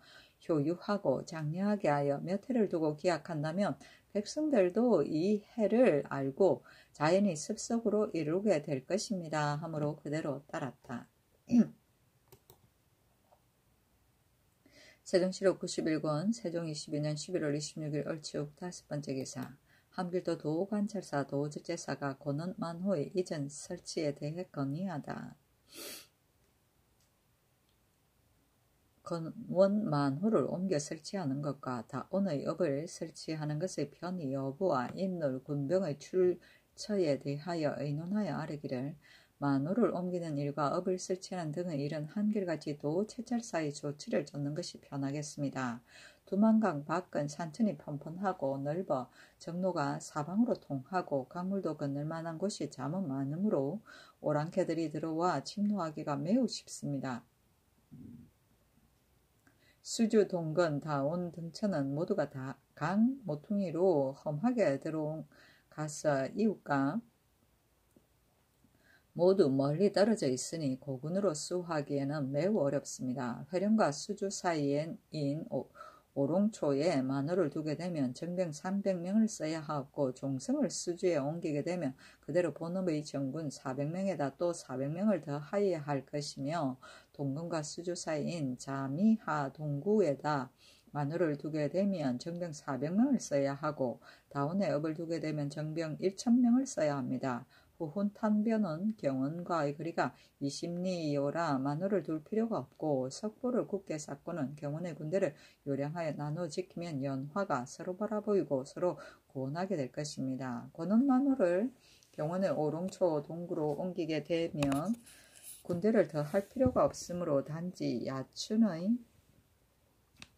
효유하고 장려하게 하여 몇 해를 두고 기약한다면 백성들도 이 해를 알고 자연히 습속으로 이루게 될 것입니다. 하므로 그대로 따랐다. 세종시록 91권 세종 22년 11월 26일 얼추 5번째 기사. 함길도 도관찰사 도적제사가 고는 만호의 이전 설치에 대해 건의하다. 건원 만호를 옮겨 설치하는 것과 다온의 업을 설치하는 것의 편의 여부와 인놀 군병의 출처에 대하여 의논하여 아뢰기를 만호를 옮기는 일과 업을 설치하는 등의 일은 한결같이 도채찰사의 조치를 쫓는 것이 편하겠습니다. 두만강 밖은 산천이 펀펀하고 넓어 정로가 사방으로 통하고 강물도 건널 만한 곳이 잠은 많으므로 오랑캐들이 들어와 침노하기가 매우 쉽습니다. 수주, 동건, 다온 등천은 모두가 다 강 모퉁이로 험하게 들어가서 이웃과 모두 멀리 떨어져 있으니 고군으로 수하기에는 매우 어렵습니다. 회령과 수주 사이인 오롱초에 만호를 두게 되면 정병 300명을 써야 하고 종성을 수주에 옮기게 되면 그대로 본업의 정군 400명에다 또 400명을 더 하여야 할 것이며 동근과 수주 사이인 자미하 동구에다 만호를 두게 되면 정병 400명을 써야 하고 다운에 업을 두게 되면 정병 1000명을 써야 합니다. 후훈 탄변은 경원과의 거리가 20리요라 만호를 둘 필요가 없고 석보를 굳게 쌓고는 경원의 군대를 요량하여 나눠 지키면 연화가 서로 바라보이고 서로 고원하게 될 것입니다. 고는 만호를 경원의 오롱초 동구로 옮기게 되면 군대를 더 할 필요가 없으므로 단지 야춘의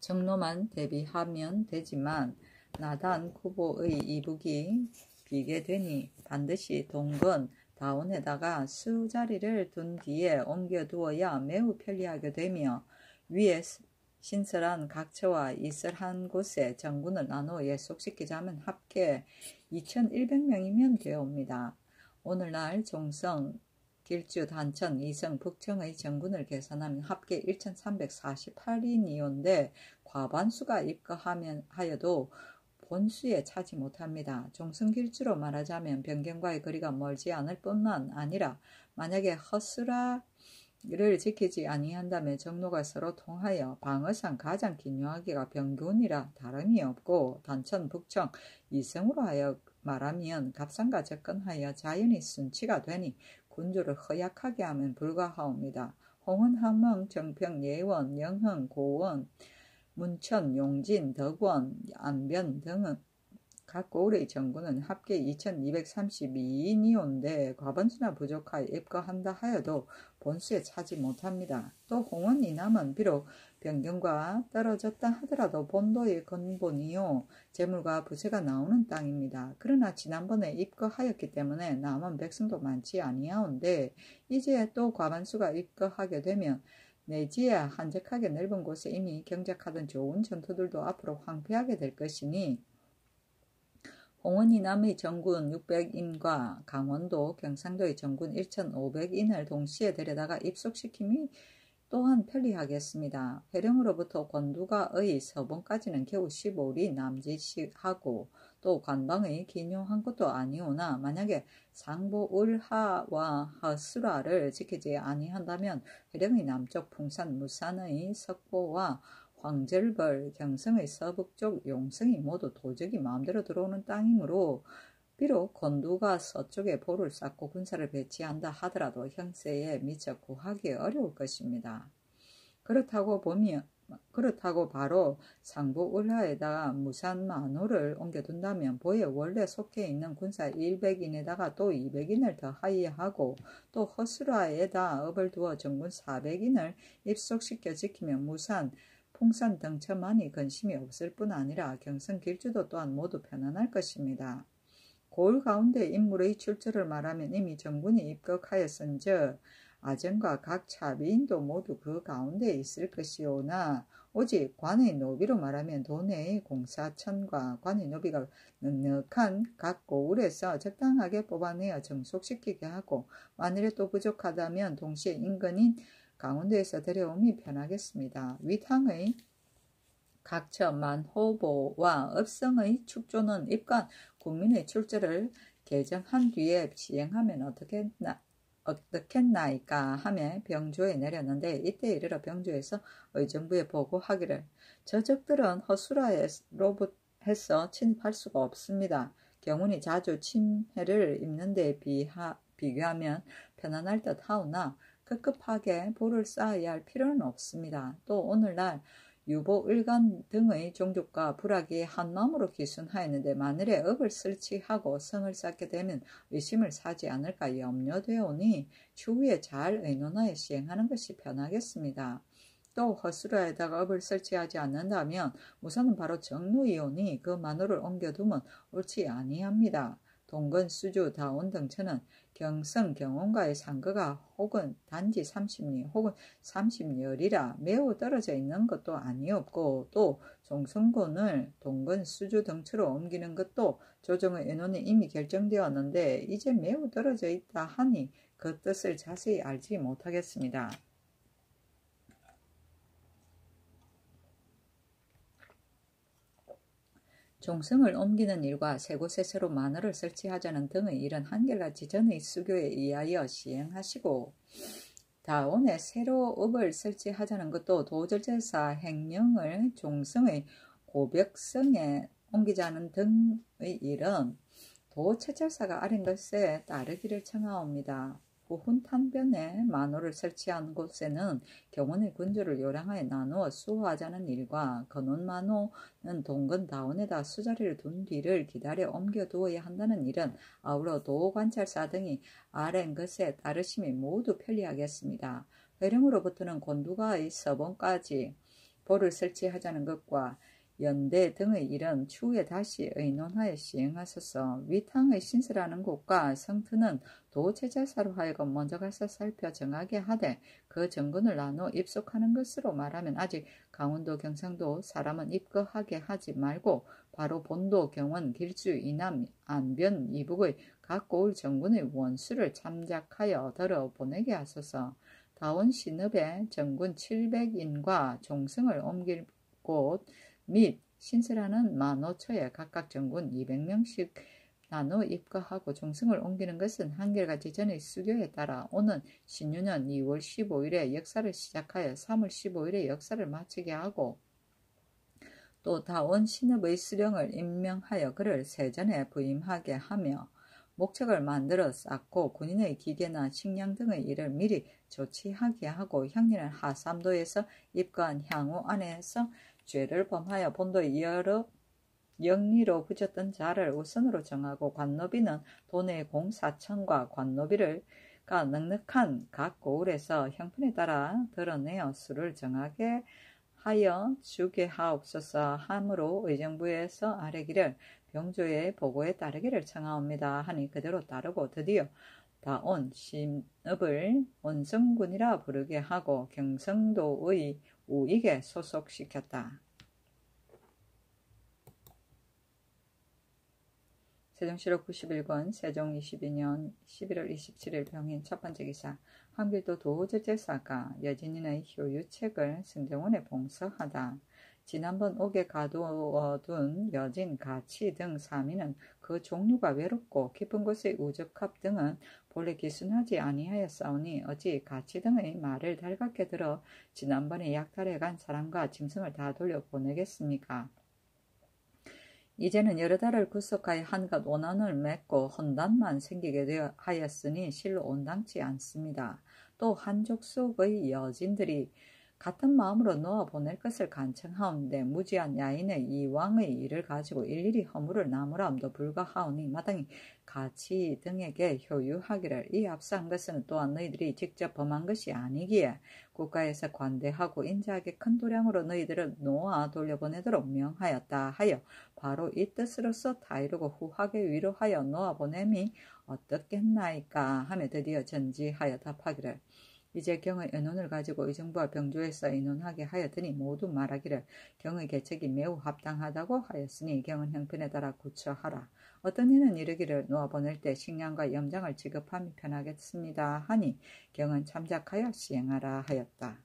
정로만 대비하면 되지만 나단 구보의 이북이 비게 되니 반드시 동건 다운에다가 수자리를 둔 뒤에 옮겨두어야 매우 편리하게 되며 위에 신설한 각처와 이슬한 곳에 정군을 나누어 예속시키자면 합계 2100명이면 되옵니다. 오늘날 종성, 길주, 단천, 이성, 북청의 정군을 계산하면 합계 1348인이온데 과반수가 입거하여도 본수에 차지 못합니다. 종성길주로 말하자면 변경과의 거리가 멀지 않을 뿐만 아니라 만약에 허수라를 지키지 아니한다면 정로가 서로 통하여 방어상 가장 기묘하기가 병군이라 다름이 없고 단천, 북청, 이성으로 하여 말하면 갑상과 접근하여 자연히 순치가 되니 군주를 허약하게 하면 불가하옵니다. 홍은, 항명, 정평, 예원, 영흥, 고원, 문천, 용진, 덕원, 안변 등은 각 고을의 정군은 합계 2232인이온데 과반수나 부족하여 입거한다 하여도 본수에 차지 못합니다. 또 홍원 이남은 비록 변경과 떨어졌다 하더라도 본도의 근본이요 재물과 부채가 나오는 땅입니다. 그러나 지난번에 입거하였기 때문에 남은 백성도 많지 아니하온데 이제 또 과반수가 입거하게 되면 내지야 한적하게 넓은 곳에 이미 경작하던 좋은 전투들도 앞으로 황폐하게 될 것이니 홍원이 남의 정군 600인과 강원도, 경상도의 정군 1500인을 동시에 데려다가 입속시킴이 또한 편리하겠습니다. 회령으로부터 권두가의 서봉까지는 겨우 15리 남짓하고 또 관방의 기묘한 것도 아니오나 만약에 상보을하와 허수라를 지키지 아니한다면 회령의 남쪽 풍산 무산의 석보와 황절벌, 경성의 서북쪽 용성이 모두 도적이 마음대로 들어오는 땅이므로 비록 권두가 서쪽에 볼을 쌓고 군사를 배치한다 하더라도 형세에 미처 구하기 어려울 것입니다. 그렇다고 바로 상부을하에다가 무산만호를 옮겨둔다면 보에 원래 속해 있는 군사 100인에다가 또 200인을 더 하이하고 또 허수라에다 업을 두어 정군 400인을 입속시켜 지키면 무산, 풍산 등처만이 근심이 없을 뿐 아니라 경성 길주도 또한 모두 편안할 것입니다. 고을 가운데 인물의 출처를 말하면 이미 정군이 입각하였은즉 아정과 각 차비인도 모두 그 가운데 있을 것이오나 오직 관의 노비로 말하면 도내의 공사천과 관의 노비가 넉넉한 각 고을에서 적당하게 뽑아내어 정속시키게 하고, 만일에 또 부족하다면 동시에 인근인 강원도에서 데려옴이 편하겠습니다. 위탕의 각처 만호보와 업성의 축조는 입관 국민의 출제를 개정한 뒤에 시행하면 어떻겠나이까 하며 병조에 내렸는데, 이때 이르러 병조에서 의정부에 보고하기를 저적들은 허수라로부터 침입할 수가 없습니다. 경운이 자주 침해를 입는 데 비교하면 편안할 듯 하오나 급급하게 볼을 쌓아야 할 필요는 없습니다. 또 오늘날 유보, 을간 등의 종족과 불악이 한마음으로 기순하였는데, 만일에 업을 설치하고 성을 쌓게 되면 의심을 사지 않을까 염려되오니 추후에 잘 의논하여 시행하는 것이 편하겠습니다. 또 허수라에다가 업을 설치하지 않는다면 무사는 바로 정루이오니 그 만호를 옮겨두면 옳지 아니합니다. 동근, 수주, 다온 등처는 경성, 경원과의 상거가 혹은 단지 30리 혹은 30열이라 매우 떨어져 있는 것도 아니었고, 또 종성군을 동근, 수주 등처로 옮기는 것도 조정의 의논이 이미 결정되었는데 이제 매우 떨어져 있다 하니 그 뜻을 자세히 알지 못하겠습니다. 종성을 옮기는 일과 세 곳에 새로 만호를 설치하자는 등의 일은 한결같이 전의 수교에 의하여 시행하시고, 다온에 새로 업을 설치하자는 것도 도절제사 행령을 종성의 고벽성에 옮기자는 등의 일은 도채찰사가 아린 것에 따르기를 청하옵니다. 후훈탄변에 만호를 설치한 곳에는 경원의 군주를 요량하여 나누어 수호하자는 일과, 건원만호는 동근 다원에다 수자리를 둔 뒤를 기다려 옮겨두어야 한다는 일은 아울러 도관찰사 등이 아랜 것에 따르심이 모두 편리하겠습니다. 회령으로부터는 곤두가의 서봉까지 볼을 설치하자는 것과 연대 등의 일은 추후에 다시 의논하여 시행하소서. 위탕의 신세라는 곳과 성트는 도제자사로 하여금 먼저 가서 살펴 정하게 하되, 그 정근을 나누어 입속하는 것으로 말하면 아직 강원도, 경상도 사람은 입거하게 하지 말고 바로 본도, 경원, 길주, 이남, 안변, 이북의 각 고을 정군의 원수를 참작하여 들어 보내게 하소서. 다원 신읍의 정군 700인과 종성을 옮길 곳 및 신세라는 만호처에 각각 정군 200명씩 나누어 입거하고 종성을 옮기는 것은 한결같이 전의 수교에 따라 오는 신유년 2월 15일에 역사를 시작하여 3월 15일에 역사를 마치게 하고, 또 다원 신읍의 수령을 임명하여 그를 세전에 부임하게 하며, 목책을 만들어 쌓고 군인의 기계나 식량 등의 일을 미리 조치하게 하고, 향리는 하삼도에서 입거한 향후 안에서 죄를 범하여 본도의 여러 영리로 붙였던 자를 우선으로 정하고, 관노비는 도내의 공사천과 관노비가 넉넉한 각 고을에서 형편에 따라 드러내어 수를 정하게 하여 주게 하옵소서 하므로 의정부에서 아뢰기를 병조의 보고에 따르기를 청하옵니다 하니 그대로 따르고, 드디어 다온 신읍을 원성군이라 부르게 하고 경성도의 우익에 소속시켰다. 세종실록 91권 세종 22년 11월 27일 병인 첫 번째 기사. 한길도 도제제사가 여진인의 효유책을 승정원에 봉서하다. 지난번 옥에 가두어둔 여진, 가치 등 사미는 그 종류가 외롭고 깊은 곳의 우적합 등은 본래 기순하지 아니하였사오니 어찌 가치 등의 말을 달갑게 들어 지난번에 약탈해간 사람과 짐승을 다 돌려보내겠습니까? 이제는 여러 달을 구속하여 한갓 원한을 맺고 헌단만 생기게 하였으니 실로 온당치 않습니다. 또 한족속의 여진들이 같은 마음으로 놓아 보낼 것을 간청하온데, 무지한 야인의 이왕의 일을 가지고 일일이 허물을 나무람도 불가하오니 마땅히 가치 등에게 효유하기를. 이 앞서한 것은 또한 너희들이 직접 범한 것이 아니기에 국가에서 관대하고 인자하게 큰 도량으로 너희들을 놓아 돌려보내도록 명하였다 하여 바로 이 뜻으로서 타이르고 후하게 위로하여 놓아 보냄이 어떻겠나이까 하며 드디어 전지하여 답하기를. 이제 경의 의논을 가지고 의정부와 병조에서 의논하게 하였더니 모두 말하기를 경의 계책이 매우 합당하다고 하였으니 경은 형편에 따라 구처하라. 어떤 이는 이르기를 놓아보낼 때 식량과 염장을 지급함이 편하겠습니다 하니 경은 참작하여 시행하라 하였다.